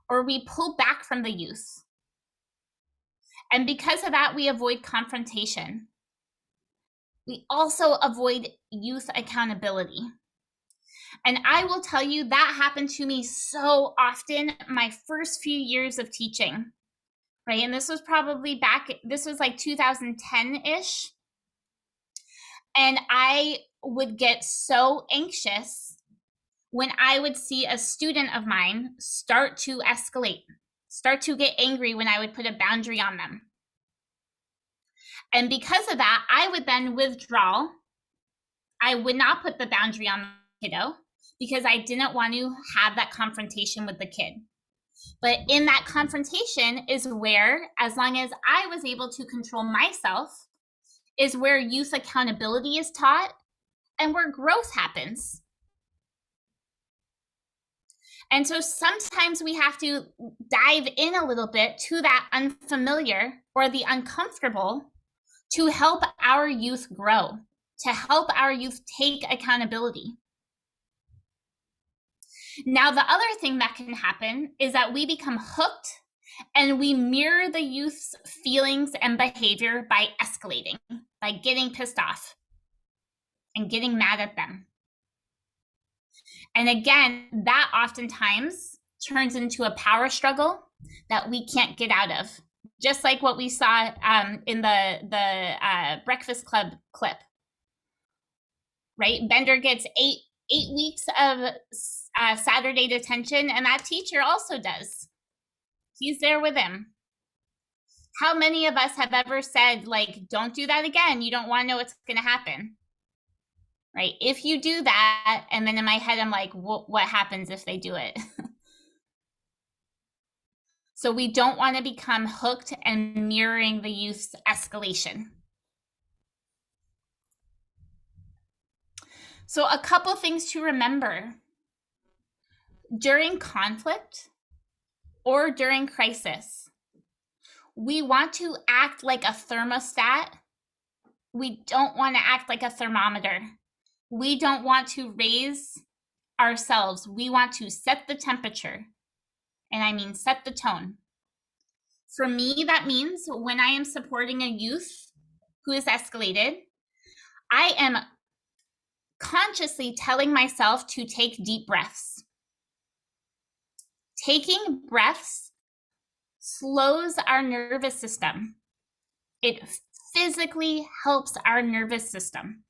or we pull back from the youth. And because of that, we avoid confrontation. We also avoid youth accountability. And I will tell you, that happened to me so often my first few years of teaching, right? And this was probably this was like 2010-ish. And I would get so anxious when I would see a student of mine start to escalate, start to get angry when I would put a boundary on them. And because of that, I would then withdraw. I would not put the boundary on the kiddo because I didn't want to have that confrontation with the kid. But in that confrontation is where, as long as I was able to control myself, is where youth accountability is taught and where growth happens. And so sometimes we have to dive in a little bit to that unfamiliar or the uncomfortable to help our youth grow, to help our youth take accountability. Now, the other thing that can happen is that we become hooked and we mirror the youth's feelings and behavior by escalating, by getting pissed off and getting mad at them. And again, that oftentimes turns into a power struggle that we can't get out of. Just like what we saw in the Breakfast Club clip, right? Bender gets eight weeks of Saturday detention, and that teacher also does. He's there with him. How many of us have ever said, like, don't do that again? You don't want to know what's going to happen, right? If you do that, and then in my head, I'm like, what happens if they do it? So we don't want to become hooked and mirroring the youth's escalation. So a couple things to remember. During conflict or during crisis, we want to act like a thermostat. We don't want to act like a thermometer. We don't want to raise ourselves. We want to set the temperature. And I mean set the tone. For me, that means when I am supporting a youth who is escalated, I am consciously telling myself to take deep breaths. Taking breaths slows our nervous system. It physically helps our nervous system.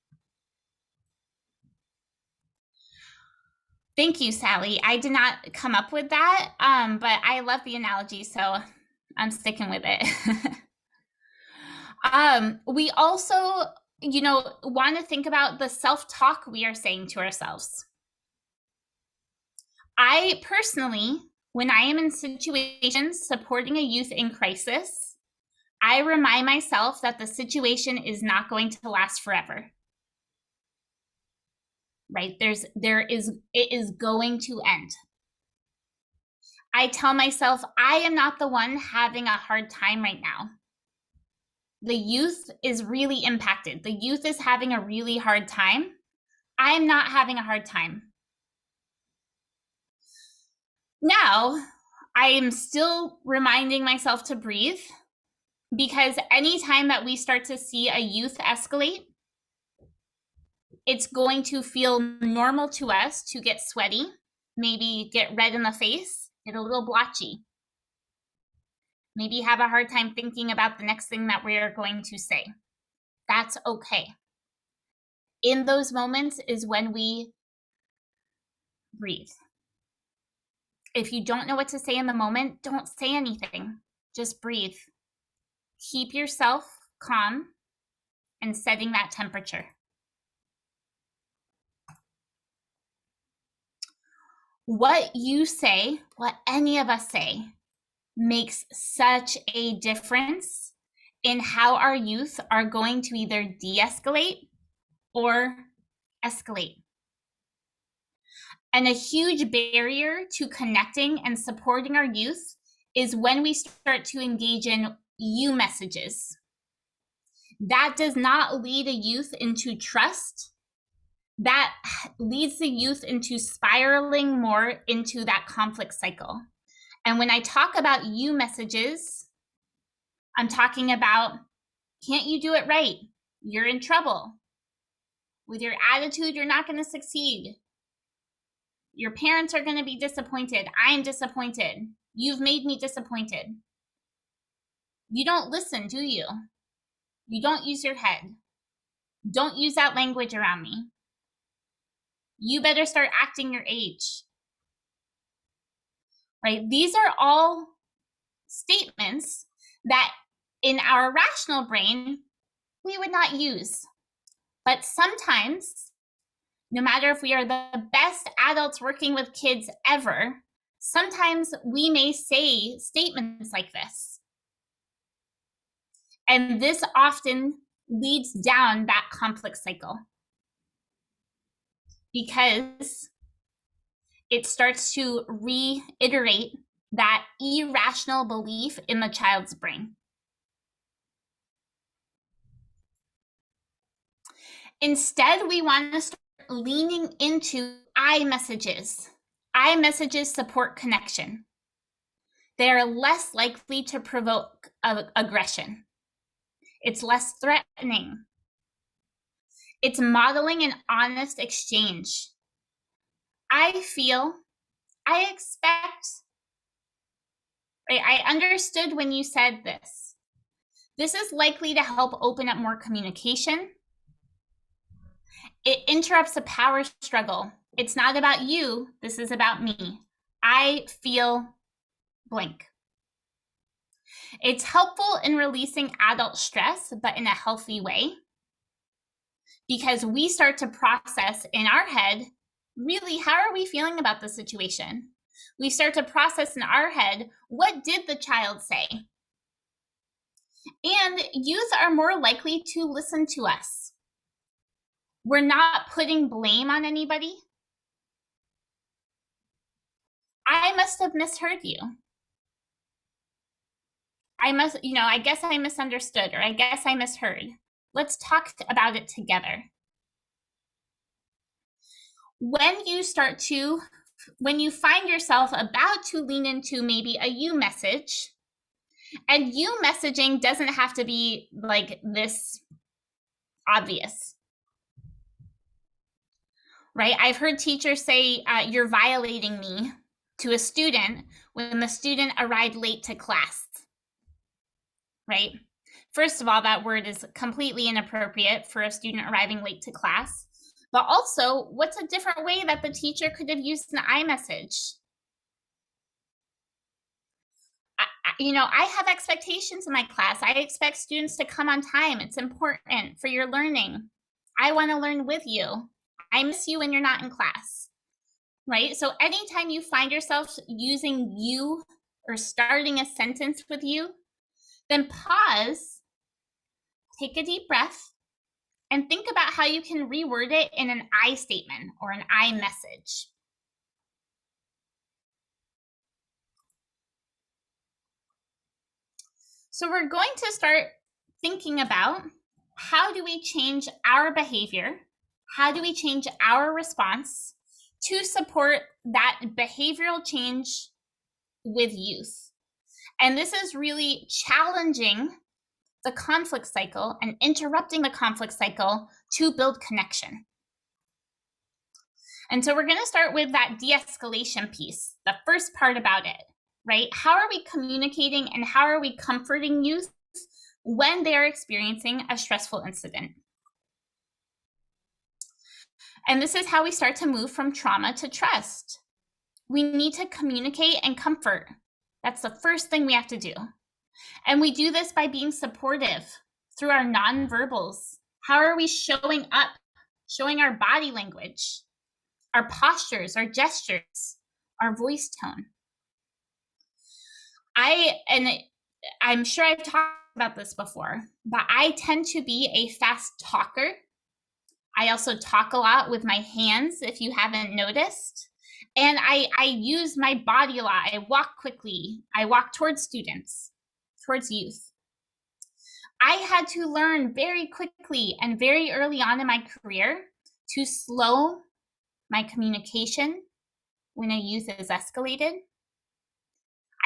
Thank you, Sally. I did not come up with that, but I love the analogy, so I'm sticking with it. We also, want to think about the self-talk we are saying to ourselves. I personally, when I am in situations supporting a youth in crisis, I remind myself that the situation is not going to last forever. Right? It is going to end. I tell myself, I am not the one having a hard time right now. The youth is really impacted. The youth is having a really hard time. I am not having a hard time. Now, I am still reminding myself to breathe, because anytime that we start to see a youth escalate, it's going to feel normal to us to get sweaty, maybe get red in the face, get a little blotchy. Maybe have a hard time thinking about the next thing that we're going to say. That's okay. In those moments is when we breathe. If you don't know what to say in the moment, don't say anything. Just breathe. Keep yourself calm and setting that temperature. What you say, what any of us say, makes such a difference in how our youth are going to either de-escalate or escalate. And a huge barrier to connecting and supporting our youth is when we start to engage in you messages. That does not lead a youth into trust. That leads the youth into spiraling more into that conflict cycle. And when I talk about you messages, I'm talking about, can't you do it right? You're in trouble. With your attitude, you're not going to succeed. Your parents are going to be disappointed. I'm disappointed. You've made me disappointed. You don't listen, do you? You don't use your head. Don't use that language around me. You better start acting your age. Right? These are all statements that in our rational brain, we would not use. But sometimes, no matter if we are the best adults working with kids ever, sometimes we may say statements like this. And this often leads down that conflict cycle, because it starts to reiterate that irrational belief in the child's brain. Instead, we want to start leaning into I messages. I messages support connection. They are less likely to provoke aggression. It's less threatening. It's modeling an honest exchange. I feel, I expect, right? I understood when you said this. This is likely to help open up more communication. It interrupts a power struggle. It's not about you. This is about me. I feel blank. It's helpful in releasing adult stress, but in a healthy way, because we start to process in our head, really, how are we feeling about the situation? We start to process in our head, what did the child say? And youth are more likely to listen to us. We're not putting blame on anybody. I must have misheard you. I guess I misunderstood, or I guess I misheard. Let's talk about it together. When you find yourself about to lean into maybe a you message, and you messaging doesn't have to be like this obvious, right? I've heard teachers say, you're violating me to a student when the student arrived late to class, right? First of all, that word is completely inappropriate for a student arriving late to class. But also, what's a different way that the teacher could have used an iMessage? I have expectations in my class. I expect students to come on time. It's important for your learning. I want to learn with you. I miss you when you're not in class, right? So anytime you find yourself using you or starting a sentence with you, then pause, take a deep breath, and think about how you can reword it in an I statement or an I message. So we're going to start thinking about, how do we change our behavior? How do we change our response to support that behavioral change with youth? And this is really challenging the conflict cycle and interrupting the conflict cycle to build connection. And so we're going to start with that de-escalation piece, the first part about it, right? How are we communicating and how are we comforting youth when they're experiencing a stressful incident? And this is how we start to move from trauma to trust. We need to communicate and comfort. That's the first thing we have to do. And we do this by being supportive through our nonverbals. How are we showing up, showing our body language, our postures, our gestures, our voice tone? I'm sure I've talked about this before, but I tend to be a fast talker. I also talk a lot with my hands, if you haven't noticed. And I use my body a lot. I walk quickly. I walk towards students, towards youth. I had to learn very quickly and very early on in my career to slow my communication when a youth is escalated.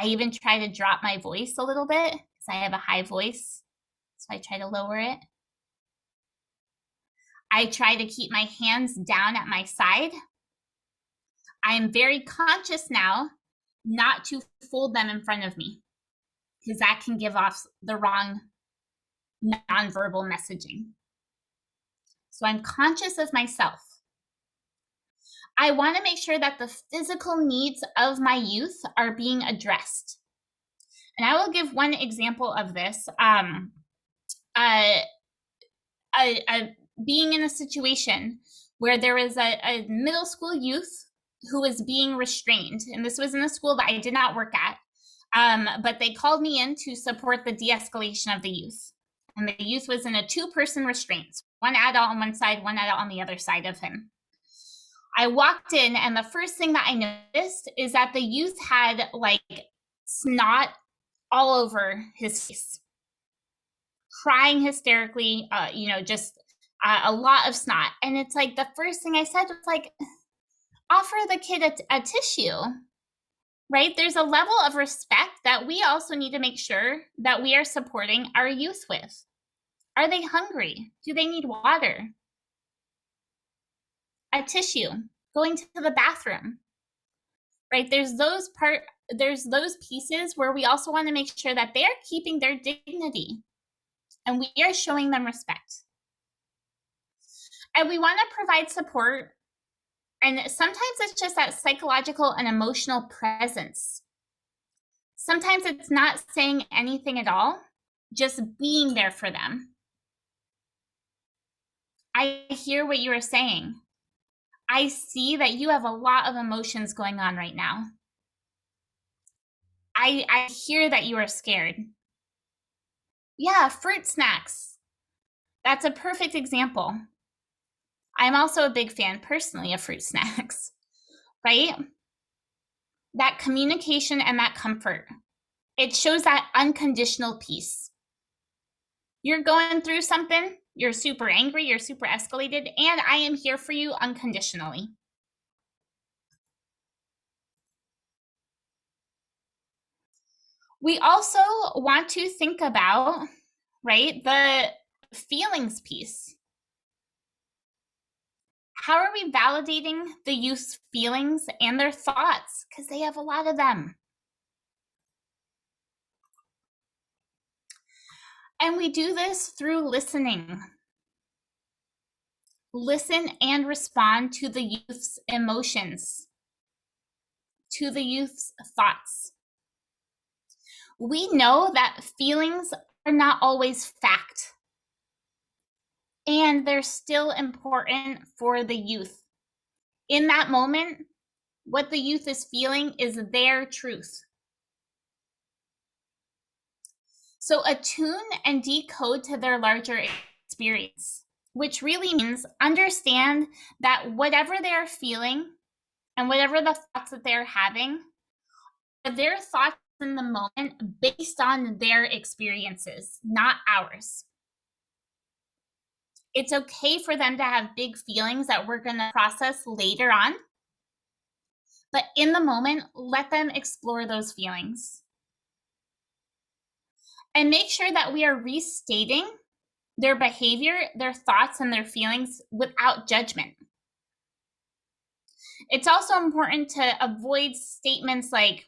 I even try to drop my voice a little bit because I have a high voice, so I try to lower it. I try to keep my hands down at my side. I'm very conscious now not to fold them in front of me, because that can give off the wrong nonverbal messaging. So I'm conscious of myself. I want to make sure that the physical needs of my youth are being addressed. And I will give one example of this. Being in a situation where there was a middle school youth who was being restrained. And this was in a school that I did not work at. But they called me in to support the de-escalation of the youth. And the youth was in a 2-person restraint, one adult on one side, one adult on the other side of him. I walked in, and the first thing that I noticed is that the youth had like snot all over his face, crying hysterically, just a lot of snot. And it's like, the first thing I said was like, offer the kid a tissue, right? There's a level of respect that we also need to make sure that we are supporting our youth with. Are they hungry? Do they need water? A tissue, going to the bathroom, right? There's those pieces where we also want to make sure that they're keeping their dignity and we are showing them respect. And we want to provide support. And sometimes it's just that psychological and emotional presence. Sometimes it's not saying anything at all, just being there for them. I hear what you are saying. I see that you have a lot of emotions going on right now. I hear that you are scared. Yeah, fruit snacks. That's a perfect example. I'm also a big fan personally of fruit snacks, right? That communication and that comfort. It shows that unconditional peace. You're going through something, you're super angry, you're super escalated, and I am here for you unconditionally. We also want to think about, right, the feelings piece. How are we validating the youth's feelings and their thoughts? Because they have a lot of them. And we do this through listening. Listen and respond to the youth's emotions, to the youth's thoughts. We know that feelings are not always fact, and they're still important for the youth. In that moment, what the youth is feeling is their truth. So attune and decode to their larger experience, which really means understand that whatever they're feeling and whatever the thoughts that they're having, their thoughts in the moment based on their experiences, not ours. It's okay for them to have big feelings that we're going to process later on. But in the moment, let them explore those feelings. And make sure that we are restating their behavior, their thoughts, and their feelings without judgment. It's also important to avoid statements like,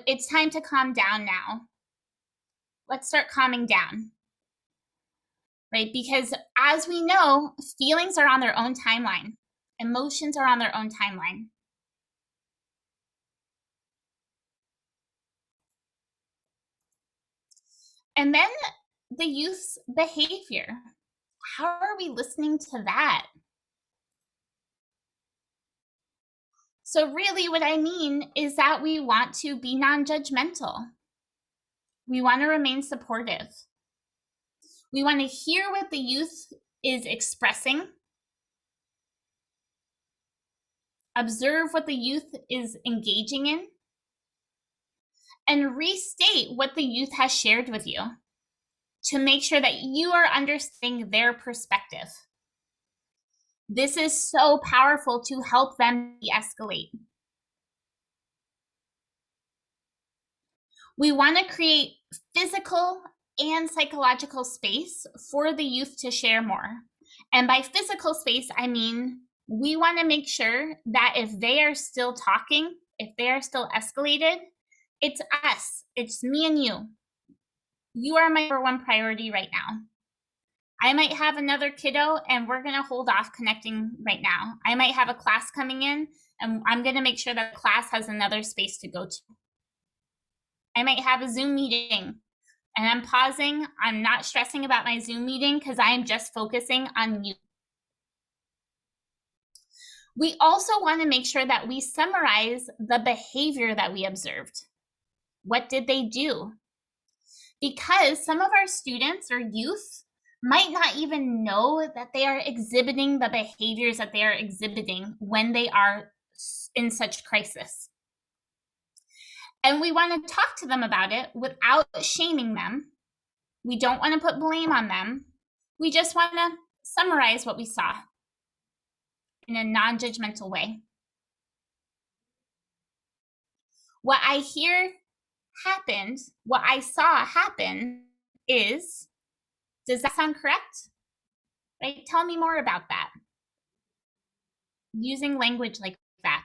it's time to calm down now. Let's start calming down. Right? Because as we know, feelings are on their own timeline. Emotions are on their own timeline. And then the youth's behavior. How are we listening to that? So really what I mean is that we want to be non-judgmental. We want to remain supportive. We want to hear what the youth is expressing, observe what the youth is engaging in, and restate what the youth has shared with you to make sure that you are understanding their perspective. This is so powerful to help them de-escalate. We want to create physical and psychological space for the youth to share more. And by physical space, I mean, we want to make sure that if they are still talking, if they are still escalated, it's us, it's me and you. You are my number one priority right now. I might have another kiddo and we're going to hold off connecting right now. I might have a class coming in and I'm going to make sure that the class has another space to go to. I might have a Zoom meeting and I'm pausing. I'm not stressing about my Zoom meeting because I am just focusing on you. We also want to make sure that we summarize the behavior that we observed. What did they do? Because some of our students or youth might not even know that they are exhibiting the behaviors that they are exhibiting when they are in such crisis. And we want to talk to them about it without shaming them. We don't want to put blame on them. We just want to summarize what we saw in a non-judgmental way. What I hear happened, what I saw happen is, does that sound correct? Right? Tell me more about that. Using language like that.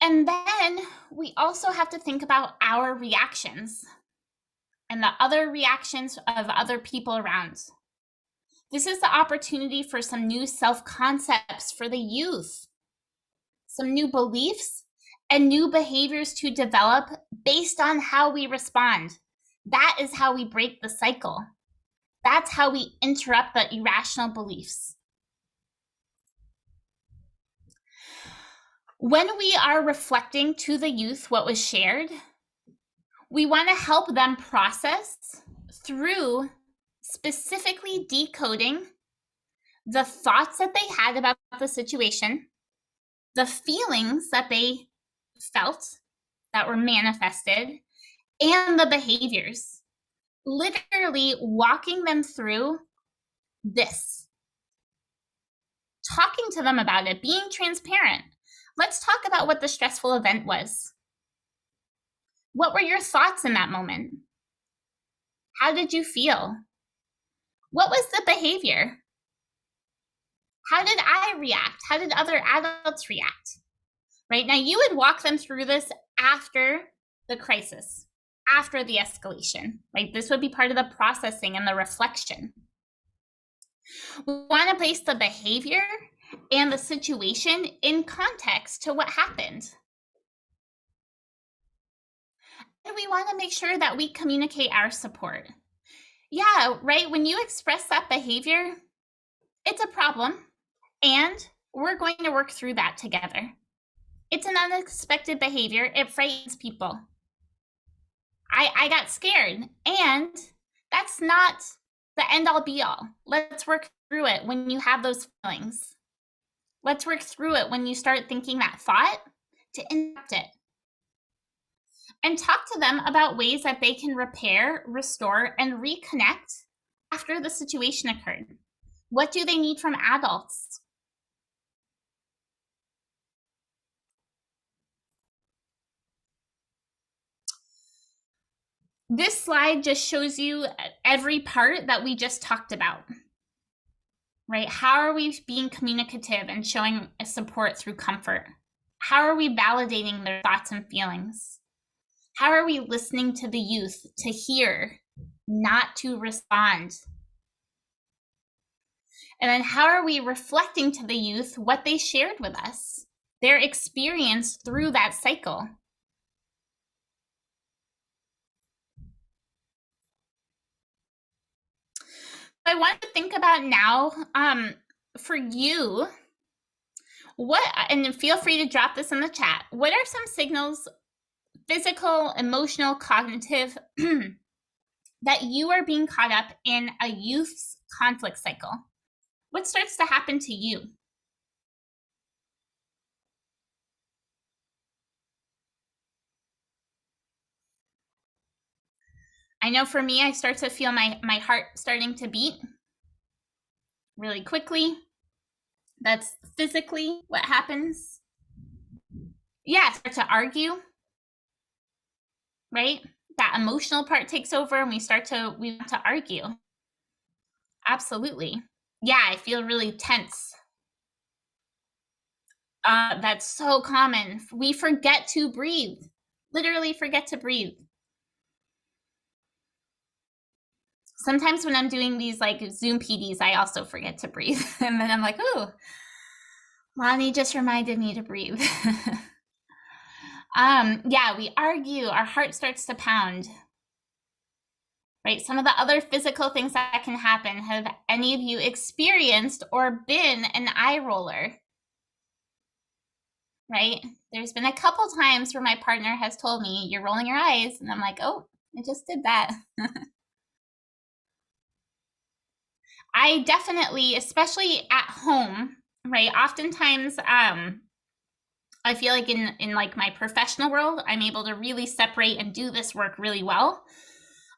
And then we also have to think about our reactions and the other reactions of other people around. This is the opportunity for some new self-concepts for the youth, some new beliefs and new behaviors to develop based on how we respond. That is how we break the cycle. That's how we interrupt the irrational beliefs. When we are reflecting to the youth what was shared, we want to help them process through specifically decoding the thoughts that they had about the situation, the feelings that they felt that were manifested, and the behaviors. Literally walking them through this. Talking to them about it, being transparent. Let's talk about what the stressful event was. What were your thoughts in that moment? How did you feel? What was the behavior? How did I react? How did other adults react? Right now, you would walk them through this after the crisis, after the escalation, right? This would be part of the processing and the reflection. We want to place the behavior and the situation in context to what happened. And we want to make sure that we communicate our support. Yeah, right? When you express that behavior, it's a problem, and we're going to work through that together. It's an unexpected behavior. It frightens people. I got scared, and that's not the end all be all. Let's work through it when you have those feelings. Let's work through it when you start thinking that thought to interrupt it. And talk to them about ways that they can repair, restore, and reconnect after the situation occurred. What do they need from adults? This slide just shows you every part that we just talked about, right? How are we being communicative and showing support through comfort? How are we validating their thoughts and feelings? How are we listening to the youth to hear, not to respond? And then how are we reflecting to the youth what they shared with us, their experience through that cycle? I want to think about now, for you, and feel free to drop this in the chat. What are some signals, physical, emotional, cognitive, that you are being caught up in a youth's conflict cycle? What starts to happen to you? I know for me, I start to feel my heart starting to beat really quickly. That's physically what happens. Yeah, start to argue, right? That emotional part takes over and we want to argue. Absolutely. Yeah, I feel really tense. That's so common. We forget to breathe. Literally forget to breathe. Sometimes when I'm doing these like Zoom PDs, I also forget to breathe. And then I'm like, oh, Lonnie just reminded me to breathe. Yeah, we argue, our heart starts to pound. Right? Some of the other physical things that can happen, have any of you experienced or been an eye roller? Right? There's been a couple times where my partner has told me, you're rolling your eyes, and I'm like, oh, I just did that. I definitely, especially at home, right? Oftentimes, I feel like in like my professional world, I'm able to really separate and do this work really well.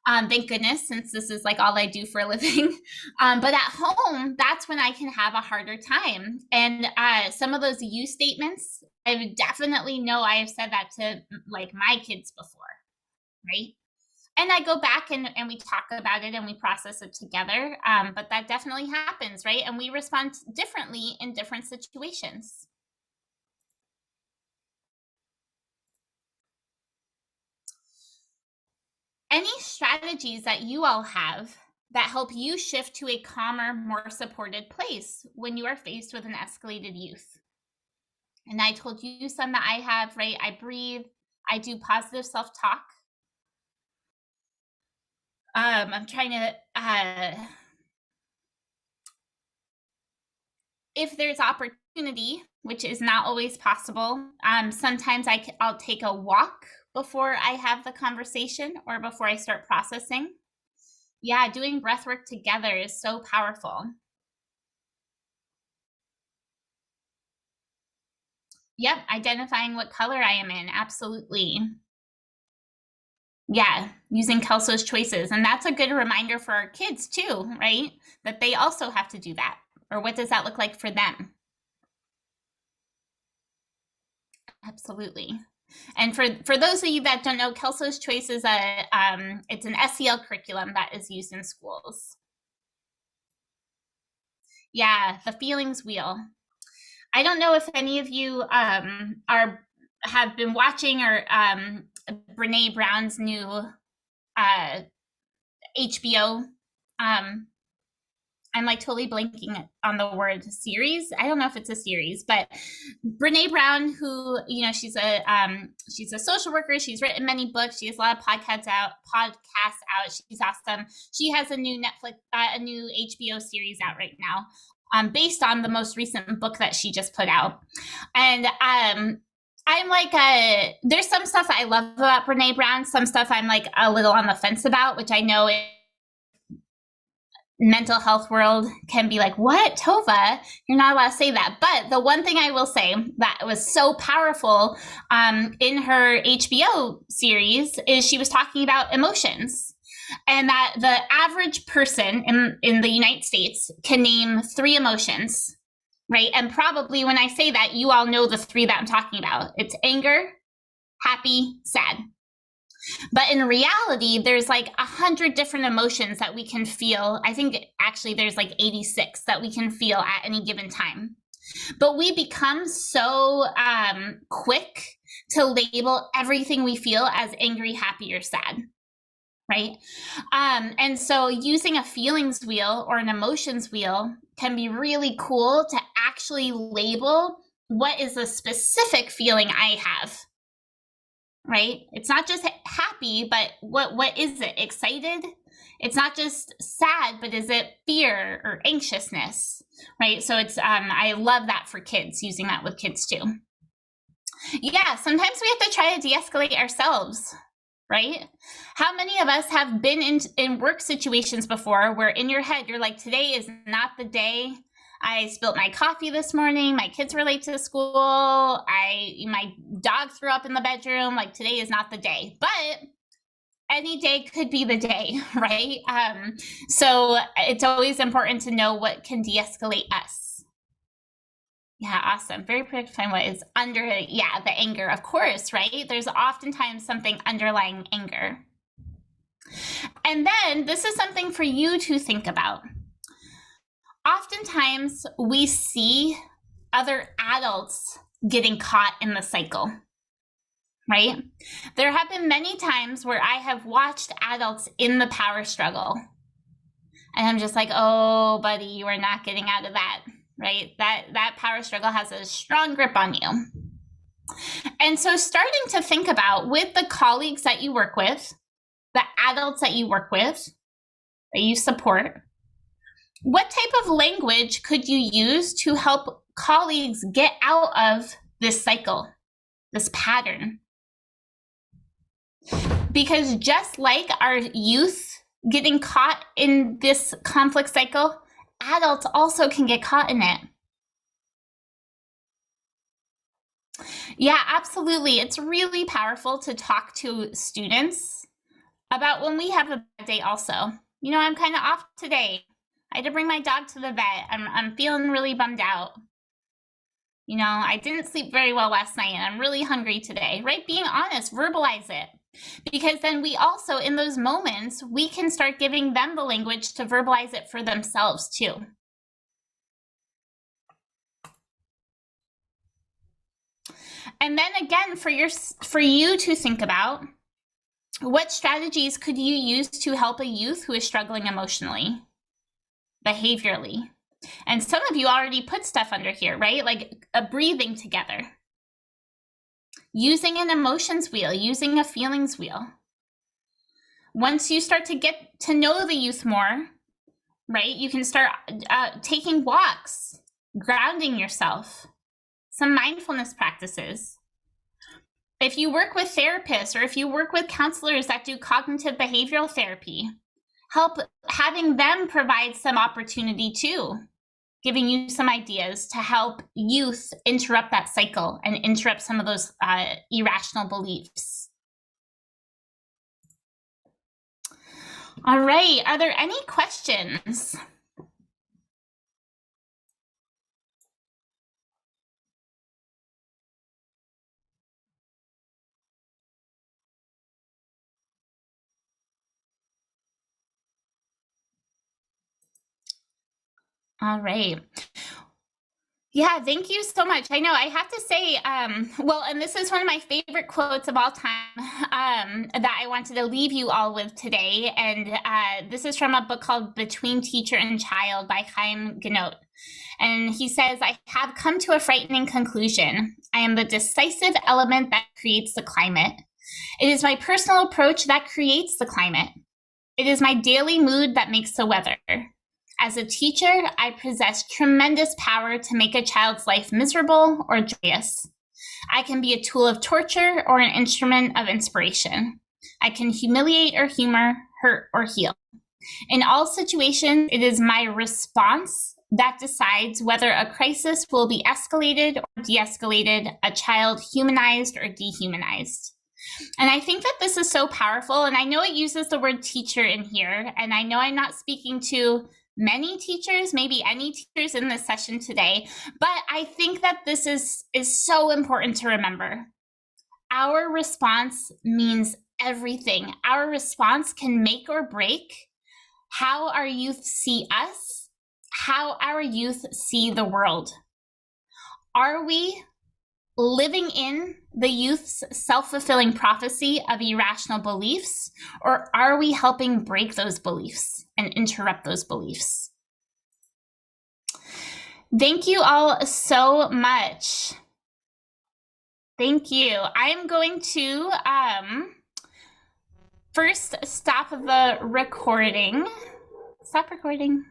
Thank goodness, since this is like all I do for a living. But at home, that's when I can have a harder time. And some of those you statements, I would definitely know I have said that to like my kids before, right? And I go back and we talk about it and we process it together. But that definitely happens, right? And we respond differently in different situations. Any strategies that you all have that help you shift to a calmer, more supported place when you are faced with an escalated youth? And I told you some that I have, right? I breathe, I do positive self-talk. I'm trying to, if there's opportunity, which is not always possible, sometimes I'll take a walk before I have the conversation or before I start processing. Yeah, doing breath work together is so powerful. Yep, identifying what color I am in, absolutely. Yeah, using Kelso's choices. And that's a good reminder for our kids too, right? That they also have to do that. Or what does that look like for them? Absolutely. And for those of you that don't know, Kelso's Choice is it's an SEL curriculum that is used in schools. Yeah, the feelings wheel. I don't know if any of you have been watching or Brene Brown's new HBO. I'm like totally blanking on the word series. I don't know if it's a series, but Brene Brown, who, you know, she's a social worker. She's written many books. She has a lot of podcasts out. She's awesome. She has a new a new HBO series out right now, based on the most recent book that she just put out. And I'm like, there's some stuff I love about Brene Brown. Some stuff I'm like a little on the fence about, which I know mental health world can be like, what, Tovah? You're not allowed to say that. But the one thing I will say that was so powerful in her HBO series is she was talking about emotions, and that the average person in the United States can name 3 emotions, right? And probably when I say that, you all know the 3 that I'm talking about. It's anger, happy, sad. But in reality, there's like 100 different emotions that we can feel. I think actually there's like 86 that we can feel at any given time. But we become so quick to label everything we feel as angry, happy, or sad, right? And so using a feelings wheel or an emotions wheel can be really cool to actually label what is the specific feeling I have. Right? It's not just happy, but what is it? Excited? It's not just sad, but is it fear or anxiousness? Right? So it's I love that for kids, using that with kids too. Yeah, sometimes we have to try to de-escalate ourselves, right? How many of us have been in work situations before where in your head you're like, today is not the day. I spilled my coffee this morning. My kids were late to school. My dog threw up in the bedroom. Like, today is not the day, but any day could be the day, right? So it's always important to know what can de-escalate us. Yeah, awesome. Very predictable. What is under, the anger, of course, right? There's oftentimes something underlying anger. And then this is something for you to think about. Oftentimes we see other adults getting caught in the cycle, right? There have been many times where I have watched adults in the power struggle, and I'm just like, oh, buddy, you are not getting out of that, right? That power struggle has a strong grip on you. And so starting to think about, with the colleagues that you work with, the adults that you work with, that you support, what type of language could you use to help colleagues get out of this cycle, this pattern? Because just like our youth getting caught in this conflict cycle, adults also can get caught in it. Yeah, absolutely. It's really powerful to talk to students about when we have a bad day also. You know, I'm kind of off today. I had to bring my dog to the vet. I'm feeling really bummed out. You know, I didn't sleep very well last night and I'm really hungry today, right? Being honest, verbalize it. Because then we also, in those moments, we can start giving them the language to verbalize it for themselves too. And then again, for you to think about, what strategies could you use to help a youth who is struggling emotionally, behaviorally? And some of you already put stuff under here, right? Like a breathing together, using an emotions wheel, using a feelings wheel. Once you start to get to know the youth more, right, you can start taking walks, grounding yourself, some mindfulness practices. If you work with therapists or if you work with counselors that do cognitive behavioral therapy, help having them provide some opportunity too, giving you some ideas to help youth interrupt that cycle and interrupt some of those irrational beliefs. All right, are there any questions? All right. Yeah, thank you so much. I know I have to say, well, and this is one of my favorite quotes of all time that I wanted to leave you all with today. And this is from a book called Between Teacher and Child by Chaim Genot. And he says, I have come to a frightening conclusion. I am the decisive element that creates the climate. It is my personal approach that creates the climate. It is my daily mood that makes the weather. As a teacher, I possess tremendous power to make a child's life miserable or joyous. I can be a tool of torture or an instrument of inspiration. I can humiliate or humor, hurt or heal. In all situations, it is my response that decides whether a crisis will be escalated or de-escalated, a child humanized or dehumanized. And I think that this is so powerful. And I know it uses the word teacher in here. And I know I'm not speaking to many teachers, maybe any teachers in this session today, but I think that this is so important to remember. Our response means everything. Our response can make or break how our youth see us, how our youth see the world. Are we living in the youth's self-fulfilling prophecy of irrational beliefs, or are we helping break those beliefs and interrupt those beliefs? Thank you all so much. Thank you. I'm going to first stop the recording. Stop recording.